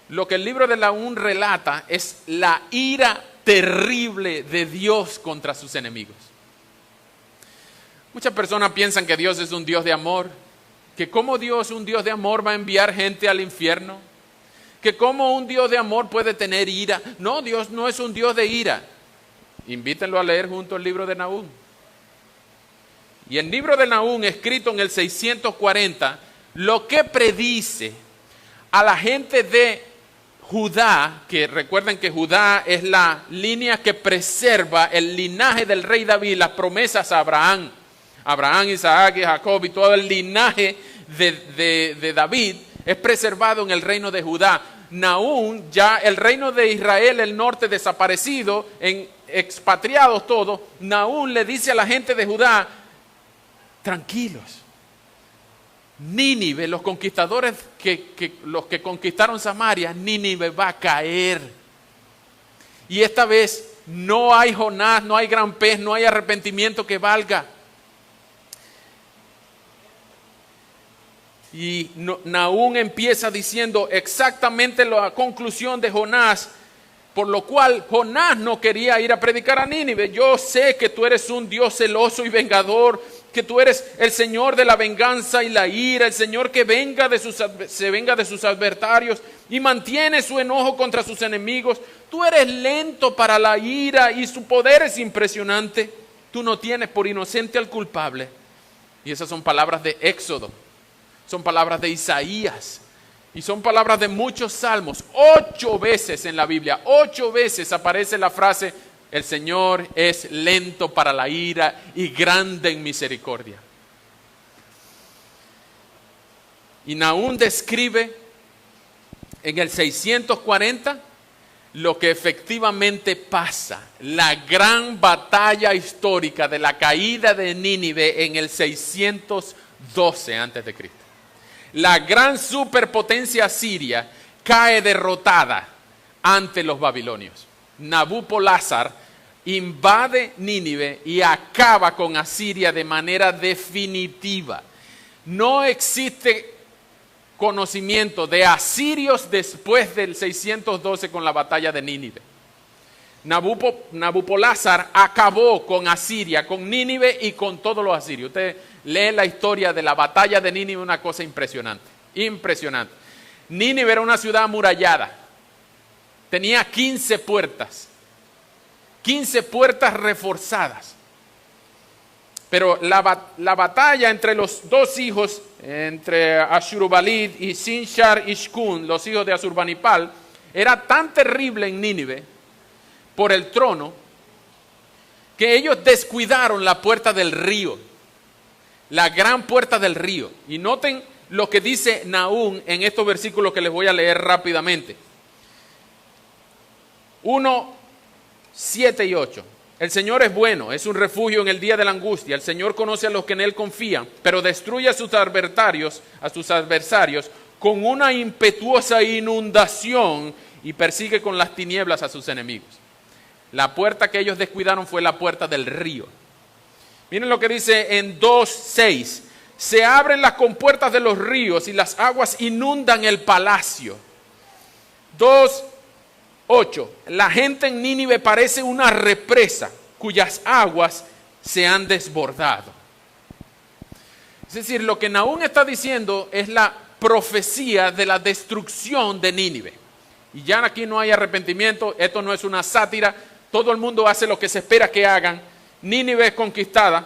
Lo que el libro de Nahum relata es la ira terrible de Dios contra sus enemigos. Muchas personas piensan que Dios es un Dios de amor, que como Dios, un Dios de amor, va a enviar gente al infierno, que como un Dios de amor puede tener ira. No, Dios no es un Dios de ira. Invítenlo a leer junto al libro de Nahum. Y el libro de Nahum, escrito en el 640, lo que predice a la gente de Judá, que recuerden que Judá es la línea que preserva el linaje del rey David, las promesas a Abraham, Isaac y Jacob, y todo el linaje de David es preservado en el reino de Judá. Nahum, ya el reino de Israel, el norte desaparecido, en expatriados todos, Nahum le dice a la gente de Judá: tranquilos, Nínive, los conquistadores, los que conquistaron Samaria, Nínive va a caer. Y esta vez no hay Jonás, no hay gran pez, no hay arrepentimiento que valga. Y Nahum empieza diciendo exactamente la conclusión de Jonás, por lo cual Jonás no quería ir a predicar a Nínive. Yo sé que tú eres un Dios celoso y vengador, que tú eres el Señor de la venganza y la ira, el Señor que se venga de sus adversarios y mantiene su enojo contra sus enemigos. Tú eres lento para la ira y su poder es impresionante. Tú no tienes por inocente al culpable. Y esas son palabras de Éxodo, son palabras de Isaías y son palabras de muchos salmos. 8 veces en la Biblia, 8 veces aparece la frase: el Señor es lento para la ira y grande en misericordia. Y Nahum describe en el 640 lo que efectivamente pasa, la gran batalla histórica de la caída de Nínive en el 612 a.C. La gran superpotencia asiria cae derrotada ante los babilonios. Nabopolassar invade Nínive y acaba con Asiria de manera definitiva. No existe conocimiento de asirios después del 612 con la batalla de Nínive. Nabopolassar acabó con Asiria, con Nínive y con todos los asirios. Usted lee la historia de la batalla de Nínive, una cosa impresionante, impresionante. Nínive era una ciudad amurallada, tenía 15 puertas reforzadas. Pero la batalla entre los dos hijos, entre Ashurbanipal y Sinshar-Ishkun, los hijos de Asurbanipal, era tan terrible en Nínive por el trono que ellos descuidaron la puerta del río, la gran puerta del río. Y noten lo que dice Nahum en estos versículos que les voy a leer rápidamente. 1, 7 y 8. El Señor es bueno, es un refugio en el día de la angustia. El Señor conoce a los que en Él confían, pero destruye a sus adversarios con una impetuosa inundación y persigue con las tinieblas a sus enemigos. La puerta que ellos descuidaron fue la puerta del río. Miren lo que dice en 2:6. Se abren las compuertas de los ríos y las aguas inundan el palacio. 2:8. La gente en Nínive parece una represa cuyas aguas se han desbordado. Es decir, lo que Nahum está diciendo es la profecía de la destrucción de Nínive. Y ya aquí no hay arrepentimiento, esto no es una sátira, todo el mundo hace lo que se espera que hagan. Nínive es conquistada.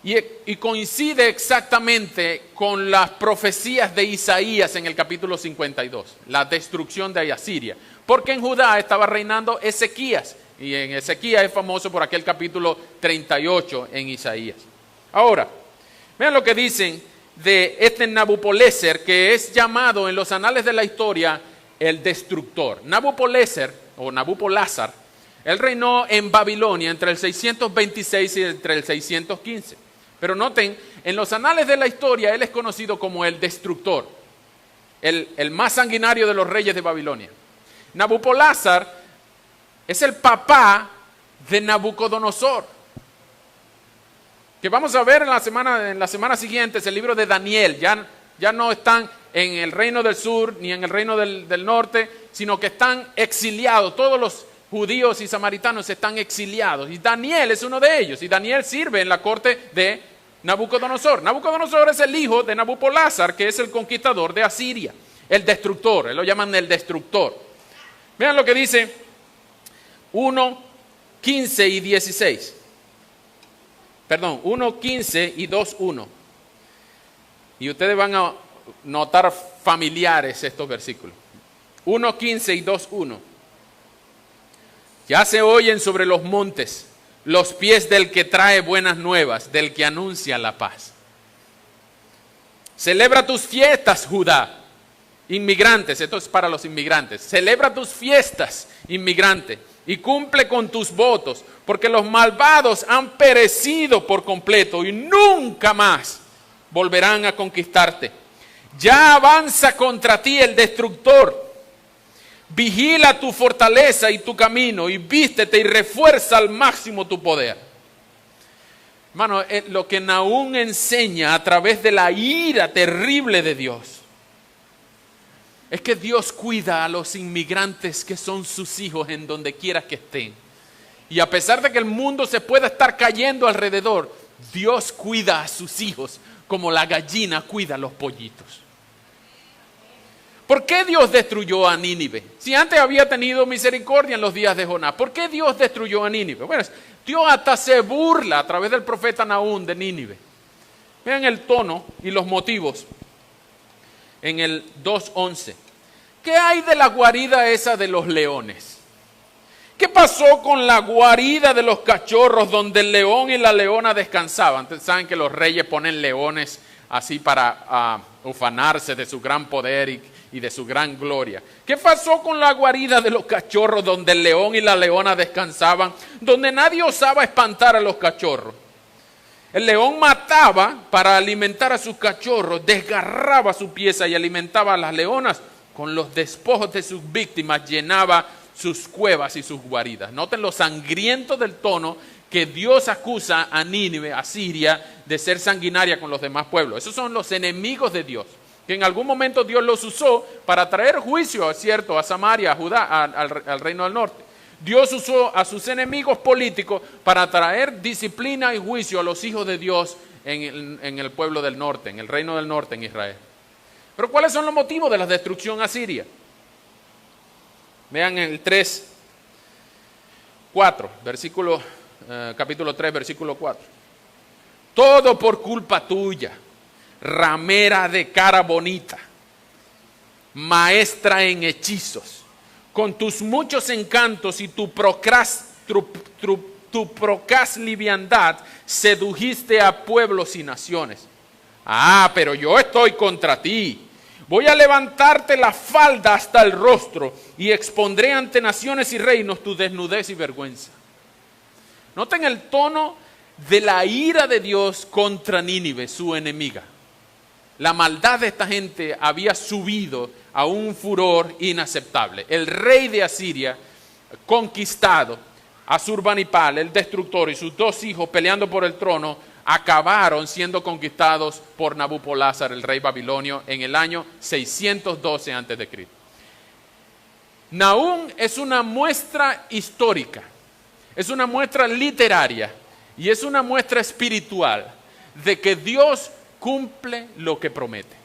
Y coincide exactamente con las profecías de Isaías en el capítulo 52, la destrucción de Asiria. Porque en Judá estaba reinando Ezequías, y en Ezequías es famoso por aquel capítulo 38 en Isaías. Ahora, vean lo que dicen de este Nabopolassar, que es llamado en los anales de la historia el destructor. Nabopolassar, él reinó en Babilonia entre el 626 y entre el 615. Pero noten, en los anales de la historia, él es conocido como el destructor, el más sanguinario de los reyes de Babilonia. Nabopolassar es el papá de Nabucodonosor, que vamos a ver en la semana siguiente, es el libro de Daniel. Ya no están en el reino del sur ni en el reino del norte, sino que están exiliados. Todos los judíos y samaritanos están exiliados, y Daniel es uno de ellos, y Daniel sirve en la corte de Nabucodonosor. Nabucodonosor es el hijo de Nabopolassar, que es el conquistador de Asiria, el destructor, lo llaman el destructor. Vean lo que dice 1, 15 y 16. Perdón, 1, 15 y 2, 1. Y ustedes van a notar familiares estos versículos. 1, 15 y 2, 1. Ya se oyen sobre los montes los pies del que trae buenas nuevas, del que anuncia la paz. Celebra tus fiestas, Judá, inmigrantes, esto es para los inmigrantes. Celebra tus fiestas, inmigrante, y cumple con tus votos, porque los malvados han perecido por completo y nunca más volverán a conquistarte. Ya avanza contra ti el destructor. Vigila tu fortaleza y tu camino, y vístete y refuerza al máximo tu poder. Hermano, lo que Nahum enseña a través de la ira terrible de Dios es que Dios cuida a los inmigrantes que son sus hijos en donde quiera que estén. Y a pesar de que el mundo se pueda estar cayendo alrededor, Dios cuida a sus hijos como la gallina cuida a los pollitos. ¿Por qué Dios destruyó a Nínive? Si antes había tenido misericordia en los días de Jonás, ¿por qué Dios destruyó a Nínive? Bueno, Dios hasta se burla a través del profeta Nahum de Nínive. Vean el tono y los motivos en el 2:11. ¿Qué hay de la guarida esa de los leones? ¿Qué pasó con la guarida de los cachorros donde el león y la leona descansaban? Ustedes saben que los reyes ponen leones así para ufanarse de su gran poder y de su gran gloria. ¿Qué pasó con la guarida de los cachorros donde el león y la leona descansaban? Donde nadie osaba espantar a los cachorros. El león mataba para alimentar a sus cachorros, desgarraba su pieza y alimentaba a las leonas. Con los despojos de sus víctimas llenaba sus cuevas y sus guaridas. Noten lo sangriento del tono que Dios acusa a Nínive, a Siria, de ser sanguinaria con los demás pueblos. Esos son los enemigos de Dios, que en algún momento Dios los usó para traer juicio, ¿cierto?, a Samaria, a Judá, al reino del norte. Dios usó a sus enemigos políticos para traer disciplina y juicio a los hijos de Dios en el pueblo del norte, en el reino del norte, en Israel. Pero ¿cuáles son los motivos de la destrucción asiria? Vean el 3:4, capítulo 3, versículo 4. Todo por culpa tuya, ramera de cara bonita, maestra en hechizos. Con tus muchos encantos y tu procaz liviandad sedujiste a pueblos y naciones. Pero yo estoy contra ti. Voy a levantarte la falda hasta el rostro y expondré ante naciones y reinos tu desnudez y vergüenza. Noten el tono de la ira de Dios contra Nínive, su enemiga. La maldad de esta gente había subido a un furor inaceptable. El rey de Asiria, conquistado, Asurbanipal, el destructor, y sus 2 hijos peleando por el trono, acabaron siendo conquistados por Nabopolázar, el rey babilonio, en el año 612 a.C. Nahum es una muestra histórica, es una muestra literaria y es una muestra espiritual de que Dios cumple lo que promete.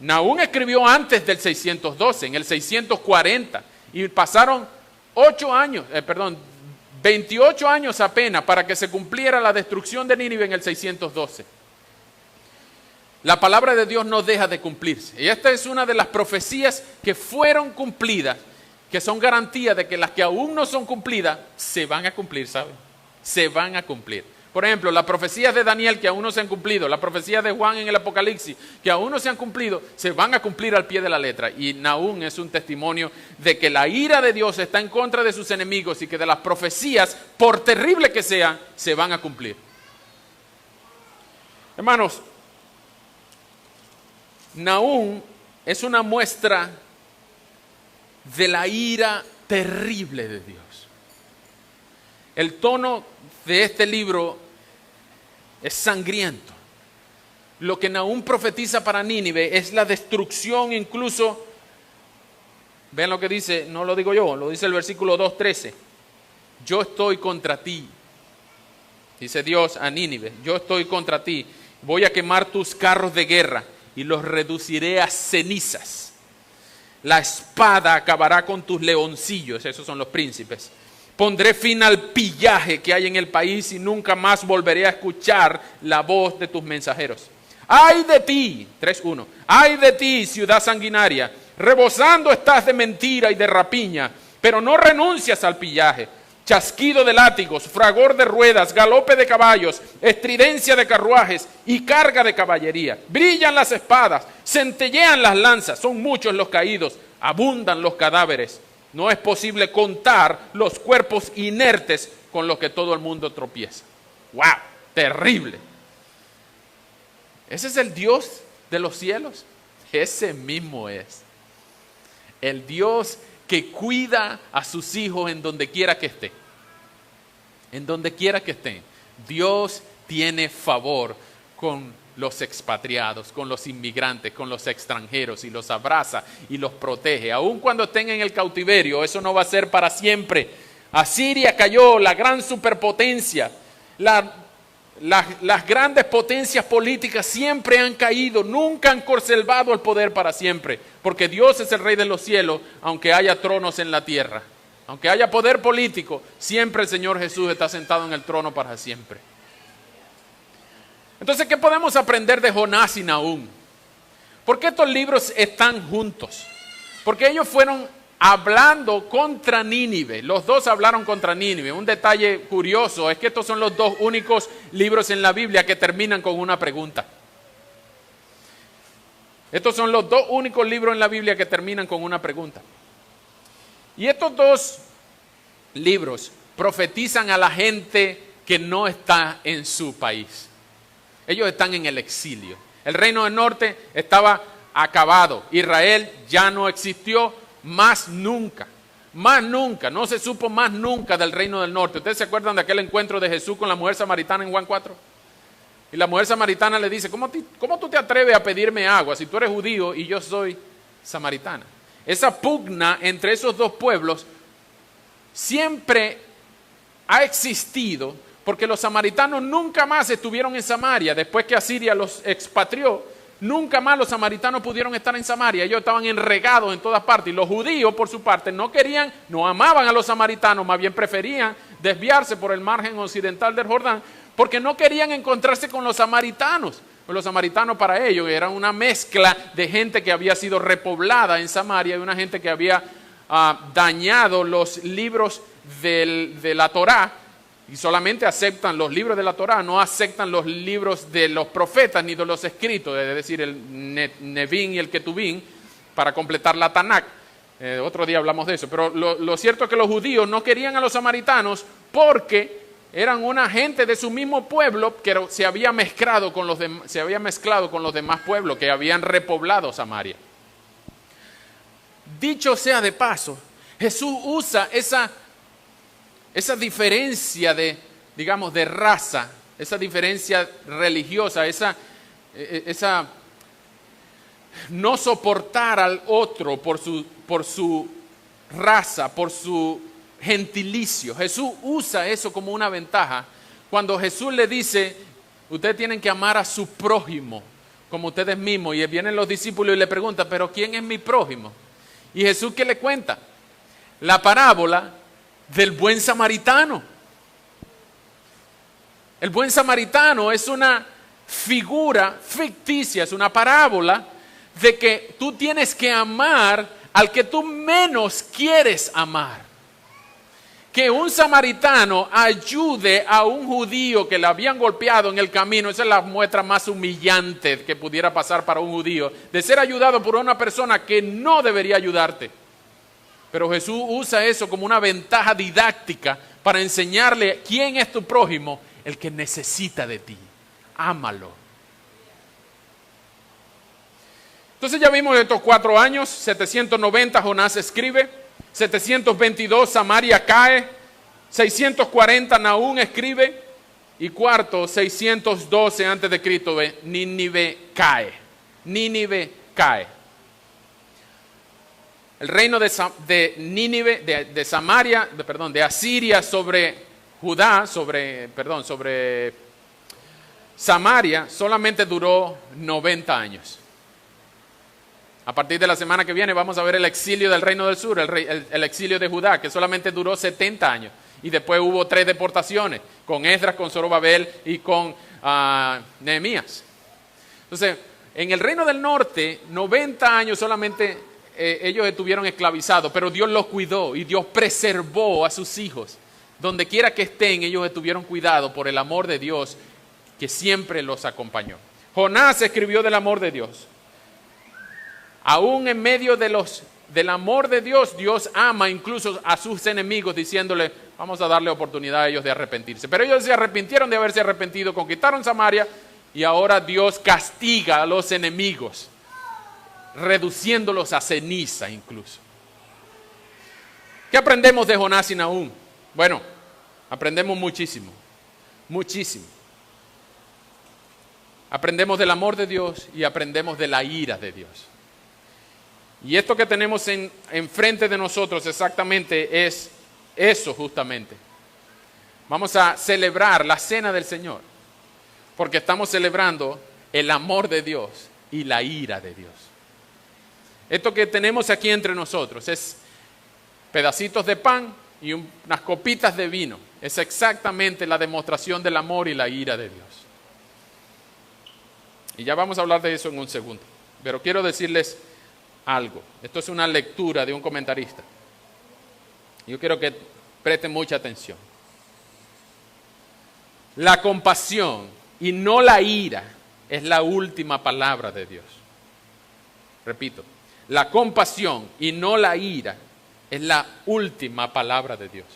Nahum escribió antes del 612, en el 640, y pasaron 28 años apenas para que se cumpliera la destrucción de Nínive en el 612. La palabra de Dios no deja de cumplirse. Y esta es una de las profecías que fueron cumplidas, que son garantía de que las que aún no son cumplidas se van a cumplir, ¿saben? Se van a cumplir. Por ejemplo, las profecías de Daniel que aún no se han cumplido, las profecías de Juan en el Apocalipsis que aún no se han cumplido, se van a cumplir al pie de la letra. Y Nahum es un testimonio de que la ira de Dios está en contra de sus enemigos y que de las profecías, por terrible que sean, se van a cumplir. Hermanos, Nahum es una muestra de la ira terrible de Dios. El tono de este libro es sangriento. Lo que Nahum profetiza para Nínive es la destrucción, incluso, vean lo que dice, no lo digo yo, lo dice el versículo 2:13. Yo estoy contra ti, dice Dios a Nínive, yo estoy contra ti, voy a quemar tus carros de guerra y los reduciré a cenizas. La espada acabará con tus leoncillos, esos son los príncipes. Pondré fin al pillaje que hay en el país y nunca más volveré a escuchar la voz de tus mensajeros. ¡Ay de ti! 3:1. ¡Ay de ti, ciudad sanguinaria! Rebosando estás de mentira y de rapiña, pero no renuncias al pillaje. Chasquido de látigos, fragor de ruedas, galope de caballos, estridencia de carruajes y carga de caballería. Brillan las espadas, centellean las lanzas, son muchos los caídos, abundan los cadáveres. No es posible contar los cuerpos inertes con los que todo el mundo tropieza. ¡Wow! Terrible. ¿Ese es el Dios de los cielos? Ese mismo es. El Dios que cuida a sus hijos en donde quiera que esté. En donde quiera que estén, Dios tiene favor con los expatriados, con los inmigrantes, con los extranjeros, y los abraza y los protege. Aun cuando estén en el cautiverio, eso no va a ser para siempre. Asiria cayó, la gran superpotencia, las grandes potencias políticas siempre han caído, nunca han conservado el poder para siempre, porque Dios es el Rey de los cielos, aunque haya tronos en la tierra. Aunque haya poder político, siempre el Señor Jesús está sentado en el trono para siempre. Entonces, ¿qué podemos aprender de Jonás y Nahum? ¿Por qué estos libros están juntos? Porque ellos fueron hablando contra Nínive. Los dos hablaron contra Nínive. Un detalle curioso es que estos son los dos únicos libros en la Biblia que terminan con una pregunta. Estos son los dos únicos libros en la Biblia que terminan con una pregunta. Y estos dos libros profetizan a la gente que no está en su país. Ellos están en el exilio. El reino del norte estaba acabado. Israel ya no existió más nunca. Más nunca. No se supo más nunca del reino del norte. ¿Ustedes se acuerdan de aquel encuentro de Jesús con la mujer samaritana en Juan 4? Y la mujer samaritana le dice, ¿cómo tú te atreves a pedirme agua si tú eres judío y yo soy samaritana? Esa pugna entre esos dos pueblos siempre ha existido, porque los samaritanos nunca más estuvieron en Samaria. Después que Asiria los expatrió, nunca más los samaritanos pudieron estar en Samaria. Ellos estaban enregados en todas partes. Y los judíos, por su parte, no amaban a los samaritanos, más bien preferían desviarse por el margen occidental del Jordán, porque no querían encontrarse con los samaritanos. Los samaritanos para ellos eran una mezcla de gente que había sido repoblada en Samaria y una gente que había dañado los libros de la Torá, y solamente aceptan los libros de la Torá, no aceptan los libros de los profetas ni de los escritos, es decir, el Nevín y el Ketubín, para completar la Tanakh. Otro día hablamos de eso, pero lo cierto es que los judíos no querían a los samaritanos porque eran una gente de su mismo pueblo que se había mezclado con los demás pueblos que habían repoblado Samaria. Dicho sea de paso, Jesús usa esa diferencia de raza, esa diferencia religiosa, esa no soportar al otro por su raza, por su gentilicio. Jesús usa eso como una ventaja. Cuando Jesús le dice, ustedes tienen que amar a su prójimo como ustedes mismos, y vienen los discípulos y le preguntan, pero ¿quién es mi prójimo? Y Jesús, ¿qué le cuenta? La parábola del buen samaritano. El buen samaritano es una figura ficticia, es una parábola de que tú tienes que amar al que tú menos quieres amar. Que un samaritano ayude a un judío que le habían golpeado en el camino, esa es la muestra más humillante que pudiera pasar para un judío, de ser ayudado por una persona que no debería ayudarte. Pero Jesús usa eso como una ventaja didáctica para enseñarle quién es tu prójimo, el que necesita de ti. Ámalo. Entonces ya vimos estos 4 años, 790 Jonás escribe, 722 Samaria cae, 640 Nahum escribe, y cuarto, 612 antes de Cristo, Nínive cae. Nínive cae. El reino de Nínive, de Asiria sobre Judá, sobre Samaria, solamente duró 90 años. A partir de la semana que viene vamos a ver el exilio del reino del sur, el exilio de Judá, que solamente duró 70 años. Y después hubo 3 deportaciones, con Esdras, con Zorobabel y con Nehemías. Entonces, en el reino del norte, 90 años solamente ellos estuvieron esclavizados, pero Dios los cuidó y Dios preservó a sus hijos. Donde quiera que estén, ellos estuvieron cuidados por el amor de Dios que siempre los acompañó. Jonás escribió del amor de Dios. Aún en medio del amor de Dios, Dios ama incluso a sus enemigos, diciéndole, vamos a darle oportunidad a ellos de arrepentirse. Pero ellos se arrepintieron de haberse arrepentido, conquistaron Samaria, y ahora Dios castiga a los enemigos, reduciéndolos a ceniza incluso. ¿Qué aprendemos de Jonás y Nahum? Bueno, aprendemos muchísimo, muchísimo. Aprendemos del amor de Dios y aprendemos de la ira de Dios. Y esto que tenemos enfrente de nosotros exactamente es eso justamente. Vamos a celebrar la cena del Señor, porque estamos celebrando el amor de Dios y la ira de Dios. Esto que tenemos aquí entre nosotros es pedacitos de pan y unas copitas de vino. Es exactamente la demostración del amor y la ira de Dios. Y ya vamos a hablar de eso en un segundo. Pero quiero decirles algo. Esto es una lectura de un comentarista. Yo quiero que presten mucha atención. La compasión y no la ira es la última palabra de Dios. Repito, la compasión y no la ira es la última palabra de Dios.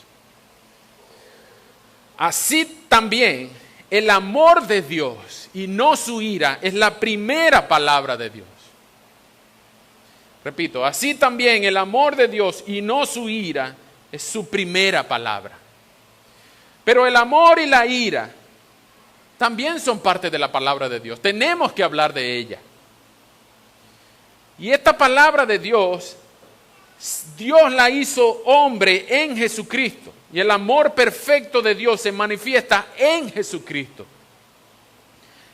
Así también el amor de Dios y no su ira es la primera palabra de Dios. Repito, así también el amor de Dios y no su ira es su primera palabra. Pero el amor y la ira también son parte de la palabra de Dios. Tenemos que hablar de ella. Y esta palabra de Dios, Dios la hizo hombre en Jesucristo. Y el amor perfecto de Dios se manifiesta en Jesucristo.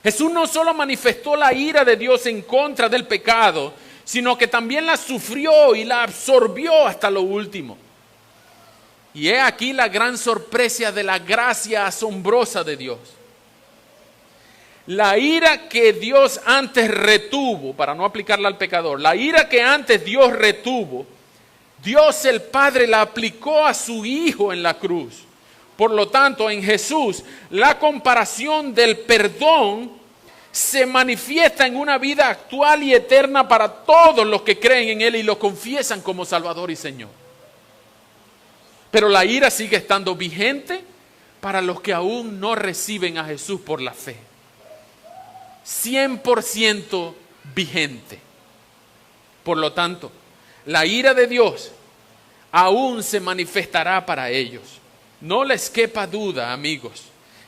Jesús no solo manifestó la ira de Dios en contra del pecado, sino que también la sufrió y la absorbió hasta lo último. Y he aquí la gran sorpresa de la gracia asombrosa de Dios. La ira que Dios antes retuvo, para no aplicarla al pecador, la ira que antes Dios retuvo, Dios el Padre la aplicó a su Hijo en la cruz. Por lo tanto, en Jesús, la comparación del perdón se manifiesta en una vida actual y eterna para todos los que creen en Él y lo confiesan como Salvador y Señor. Pero la ira sigue estando vigente para los que aún no reciben a Jesús por la fe. 100% vigente. Por lo tanto, la ira de Dios aún se manifestará para ellos. No les quepa duda, amigos,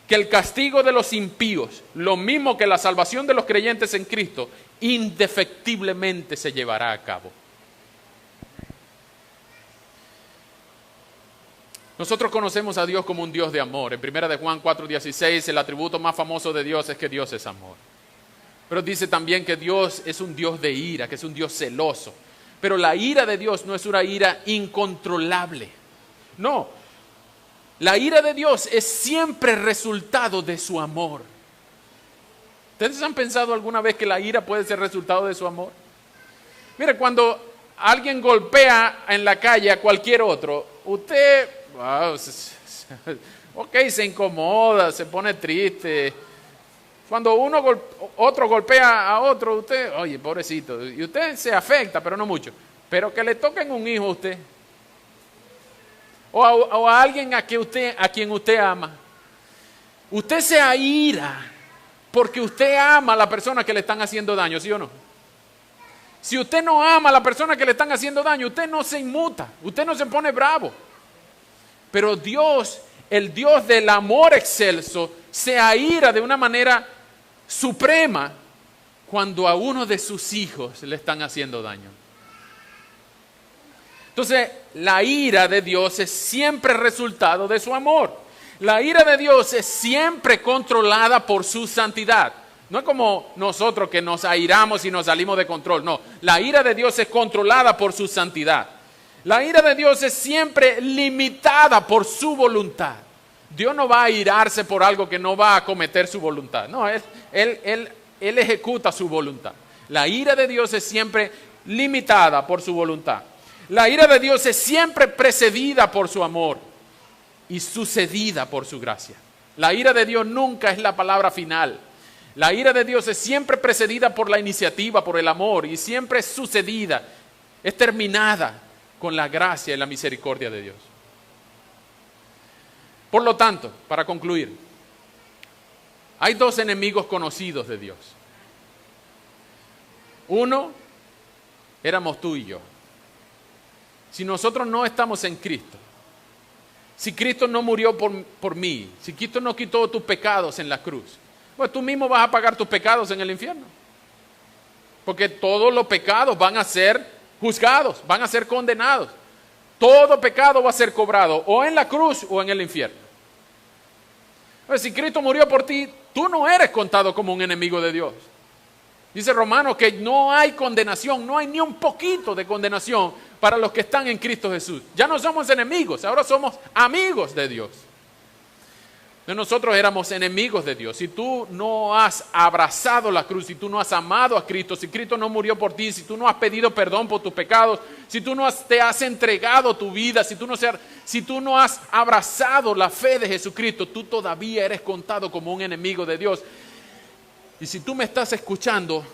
que el castigo de los impíos, lo mismo que la salvación de los creyentes en Cristo, indefectiblemente se llevará a cabo. Nosotros conocemos a Dios como un Dios de amor. En 1 de Juan 4:16, el atributo más famoso de Dios es que Dios es amor. Pero dice también que Dios es un Dios de ira, que es un Dios celoso. Pero la ira de Dios no es una ira incontrolable. No, la ira de Dios es siempre resultado de su amor. ¿Ustedes han pensado alguna vez que la ira puede ser resultado de su amor? Mire, cuando alguien golpea en la calle a cualquier otro, usted, se incomoda, se pone triste. Cuando otro golpea a otro, usted, oye, pobrecito, y usted se afecta, pero no mucho. Pero que le toquen un hijo a usted, o a alguien a quien usted ama, usted se aira porque usted ama a la persona que le están haciendo daño, ¿sí o no? Si usted no ama a la persona que le están haciendo daño, usted no se inmuta, usted no se pone bravo. Pero Dios, el Dios del amor excelso, se aira de una manera suprema cuando a uno de sus hijos le están haciendo daño. Entonces, la ira de Dios es siempre resultado de su amor. La ira de Dios es siempre controlada por su santidad. No es como nosotros que nos airamos y nos salimos de control. No, la ira de Dios es controlada por su santidad. La ira de Dios es siempre limitada por su voluntad. Dios no va a airarse por algo que no va a acometer su voluntad. No, Él ejecuta su voluntad. La ira de Dios es siempre limitada por su voluntad. La ira de Dios es siempre precedida por su amor y sucedida por su gracia. La ira de Dios nunca es la palabra final. La ira de Dios es siempre precedida por la iniciativa, por el amor, y siempre es sucedida, es terminada con la gracia y la misericordia de Dios. Por lo tanto, para concluir, hay dos enemigos conocidos de Dios. Uno, éramos tú y yo. Si nosotros no estamos en Cristo, si Cristo no murió por mí, si Cristo no quitó tus pecados en la cruz, pues tú mismo vas a pagar tus pecados en el infierno. Porque todos los pecados van a ser juzgados, van a ser condenados. Todo pecado va a ser cobrado o en la cruz o en el infierno. Pues si Cristo murió por ti, tú no eres contado como un enemigo de Dios. Dice Romanos que no hay condenación, no hay ni un poquito de condenación para los que están en Cristo Jesús. Ya no somos enemigos, ahora somos amigos de Dios. Nosotros éramos enemigos de Dios. Si tú no has abrazado la cruz, si tú no has amado a Cristo, si Cristo no murió por ti, si tú no has pedido perdón por tus pecados, si tú no te has entregado tu vida, si tú no has abrazado la fe de Jesucristo, tú todavía eres contado como un enemigo de Dios. Y si tú me estás escuchando,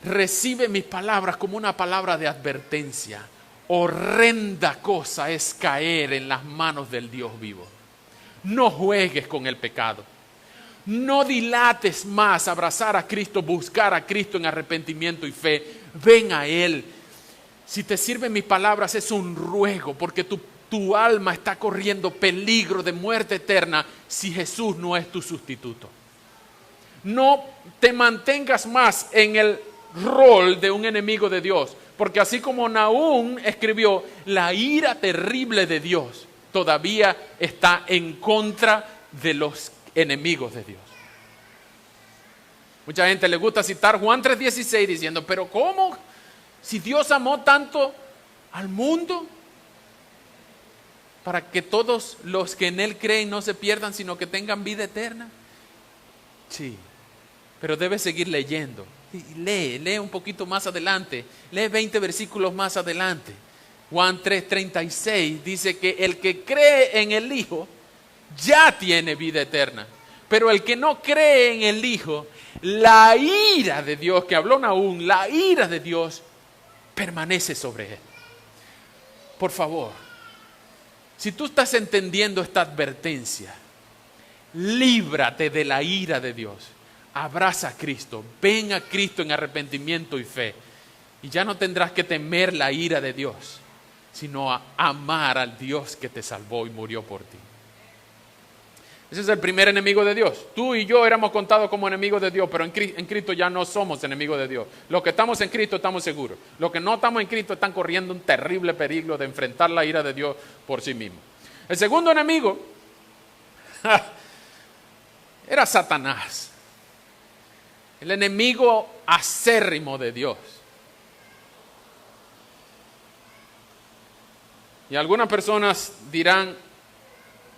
recibe mis palabras como una palabra de advertencia. Horrenda cosa es caer en las manos del Dios vivo. No juegues con el pecado. No dilates más abrazar a Cristo, buscar a Cristo en arrepentimiento y fe. Ven a Él. Si te sirven mis palabras es un ruego, porque tu alma está corriendo peligro de muerte eterna si Jesús no es tu sustituto. No te mantengas más en el rol de un enemigo de Dios, porque así como Nahum escribió, la ira terrible de Dios todavía está en contra de los enemigos de Dios. Mucha gente le gusta citar Juan 3:16 diciendo, pero ¿cómo? Si Dios amó tanto al mundo para que todos los que en Él creen no se pierdan, sino que tengan vida eterna. Sí, pero debes seguir leyendo. Lee un poquito más adelante, lee 20 versículos más adelante. Juan 3:36 dice que el que cree en el Hijo ya tiene vida eterna. Pero el que no cree en el Hijo, la ira de Dios, que habló Nahum, la ira de Dios permanece sobre él. Por favor, si tú estás entendiendo esta advertencia, líbrate de la ira de Dios. Abraza a Cristo, ven a Cristo en arrepentimiento y fe. Y ya no tendrás que temer la ira de Dios, sino a amar al Dios que te salvó y murió por ti. Ese es el primer enemigo de Dios. Tú y yo éramos contados como enemigos de Dios, pero en Cristo ya no somos enemigos de Dios. Los que estamos en Cristo estamos seguros. Los que no estamos en Cristo están corriendo un terrible peligro de enfrentar la ira de Dios por sí mismos. El segundo enemigo era Satanás, el enemigo acérrimo de Dios. Y algunas personas dirán,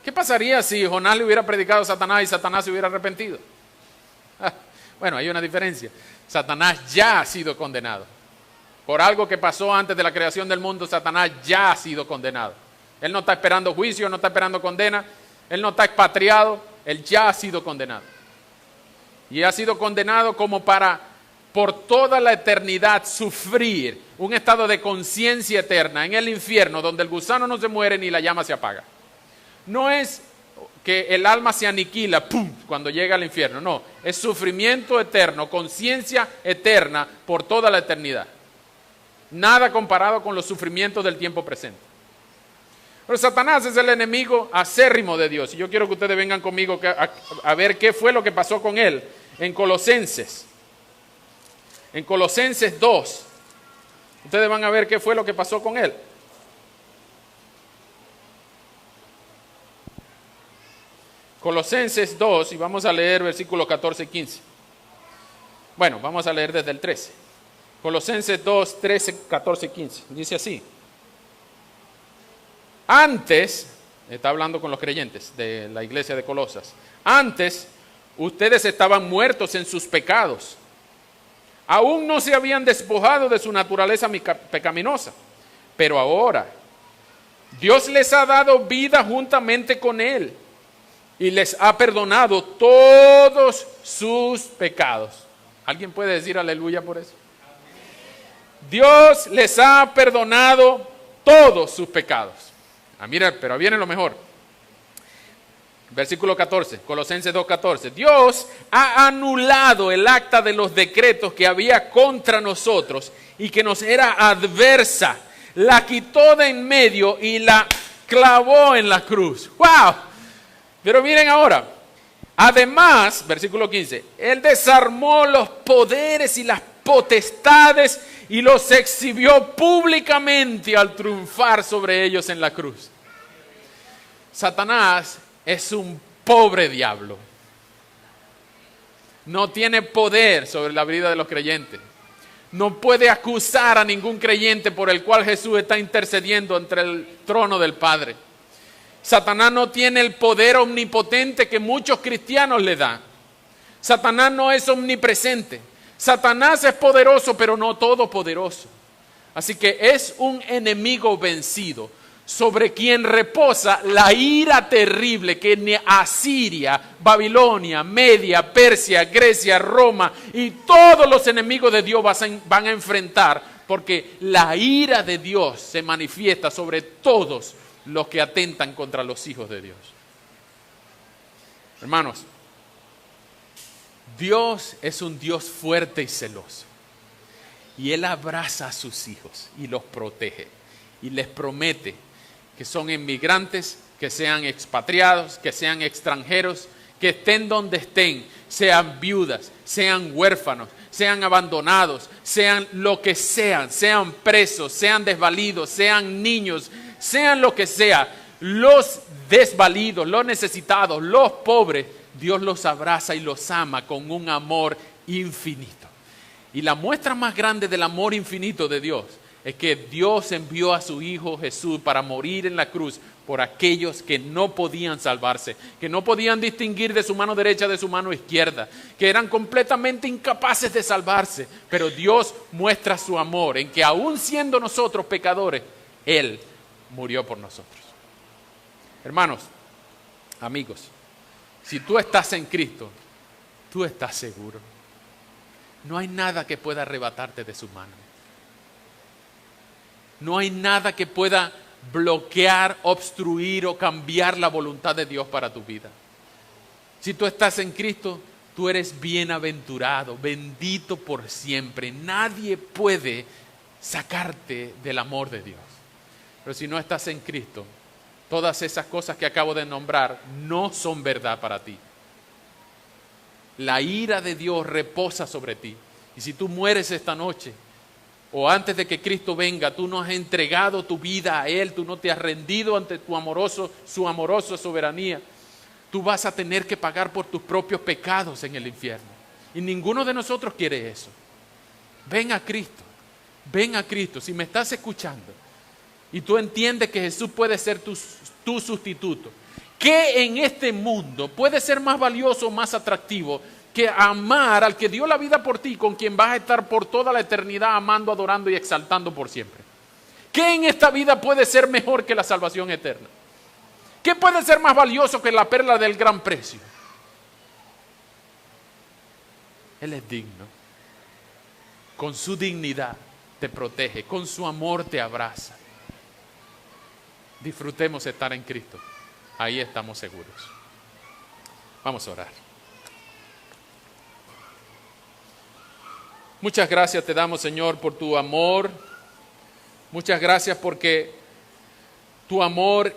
¿qué pasaría si Jonás le hubiera predicado a Satanás y Satanás se hubiera arrepentido? Bueno, hay una diferencia. Satanás ya ha sido condenado. Por algo que pasó antes de la creación del mundo, Satanás ya ha sido condenado. Él no está esperando juicio, no está esperando condena, él no está expatriado, él ya ha sido condenado. Y ha sido condenado como para por toda la eternidad sufrir un estado de conciencia eterna en el infierno, donde el gusano no se muere ni la llama se apaga. No es que el alma se aniquila ¡pum!, cuando llega al infierno, no, es sufrimiento eterno, conciencia eterna por toda la eternidad. Nada comparado con los sufrimientos del tiempo presente. Pero Satanás es el enemigo acérrimo de Dios. Y yo quiero que ustedes vengan conmigo a ver qué fue lo que pasó con él en Colosenses. En Colosenses 2, ustedes van a ver qué fue lo que pasó con él. Colosenses 2, y vamos a leer versículos 14 y 15. Bueno, vamos a leer desde el 13. Colosenses 2, 13, 14 y 15. Dice así. Antes, está hablando con los creyentes de la iglesia de Colosas. Antes, ustedes estaban muertos en sus pecados. Aún no se habían despojado de su naturaleza pecaminosa. Pero ahora, Dios les ha dado vida juntamente con Él y les ha perdonado todos sus pecados. ¿Alguien puede decir aleluya por eso? Dios les ha perdonado todos sus pecados. Mira, pero viene lo mejor. Versículo 14, Colosenses 2:14. Dios ha anulado el acta de los decretos que había contra nosotros y que nos era adversa. La quitó de en medio y la clavó en la cruz. ¡Wow! Pero miren ahora. Además, versículo 15, Él desarmó los poderes y las potestades y los exhibió públicamente al triunfar sobre ellos en la cruz. Satanás es un pobre diablo. No tiene poder sobre la vida de los creyentes. No puede acusar a ningún creyente por el cual Jesús está intercediendo ante el trono del Padre. Satanás no tiene el poder omnipotente que muchos cristianos le dan. Satanás no es omnipresente. Satanás es poderoso, pero no todopoderoso. Así que es un enemigo vencido, sobre quien reposa la ira terrible que Asiria, Babilonia, Media, Persia, Grecia, Roma y todos los enemigos de Dios van a enfrentar, porque la ira de Dios se manifiesta sobre todos los que atentan contra los hijos de Dios. Hermanos, Dios es un Dios fuerte y celoso, y Él abraza a sus hijos y los protege y les promete que son inmigrantes, que sean expatriados, que sean extranjeros, que estén donde estén, sean viudas, sean huérfanos, sean abandonados, sean lo que sean presos, sean desvalidos, sean niños, sean lo que sea, los desvalidos, los necesitados, los pobres, Dios los abraza y los ama con un amor infinito. Y la muestra más grande del amor infinito de Dios es que Dios envió a su Hijo Jesús para morir en la cruz por aquellos que no podían salvarse, que no podían distinguir de su mano derecha de su mano izquierda, que eran completamente incapaces de salvarse. Pero Dios muestra su amor en que aún siendo nosotros pecadores, Él murió por nosotros. Hermanos, amigos, si tú estás en Cristo, tú estás seguro. No hay nada que pueda arrebatarte de su mano. No hay nada que pueda bloquear, obstruir o cambiar la voluntad de Dios para tu vida. Si tú estás en Cristo, tú eres bienaventurado, bendito por siempre. Nadie puede sacarte del amor de Dios. Pero si no estás en Cristo, todas esas cosas que acabo de nombrar no son verdad para ti. La ira de Dios reposa sobre ti. Y si tú mueres esta noche, o antes de que Cristo venga, tú no has entregado tu vida a Él, tú no te has rendido ante su amorosa soberanía, tú vas a tener que pagar por tus propios pecados en el infierno. Y ninguno de nosotros quiere eso. Ven a Cristo, ven a Cristo. Si me estás escuchando y tú entiendes que Jesús puede ser tu sustituto, ¿qué en este mundo puede ser más valioso, más atractivo que amar al que dio la vida por ti, con quien vas a estar por toda la eternidad amando, adorando y exaltando por siempre? ¿Qué en esta vida puede ser mejor que la salvación eterna? ¿Qué puede ser más valioso que la perla del gran precio? Él es digno. Con su dignidad te protege, con su amor te abraza. Disfrutemos estar en Cristo. Ahí estamos seguros. Vamos a orar. Muchas gracias te damos, Señor, por tu amor. Muchas gracias porque tu amor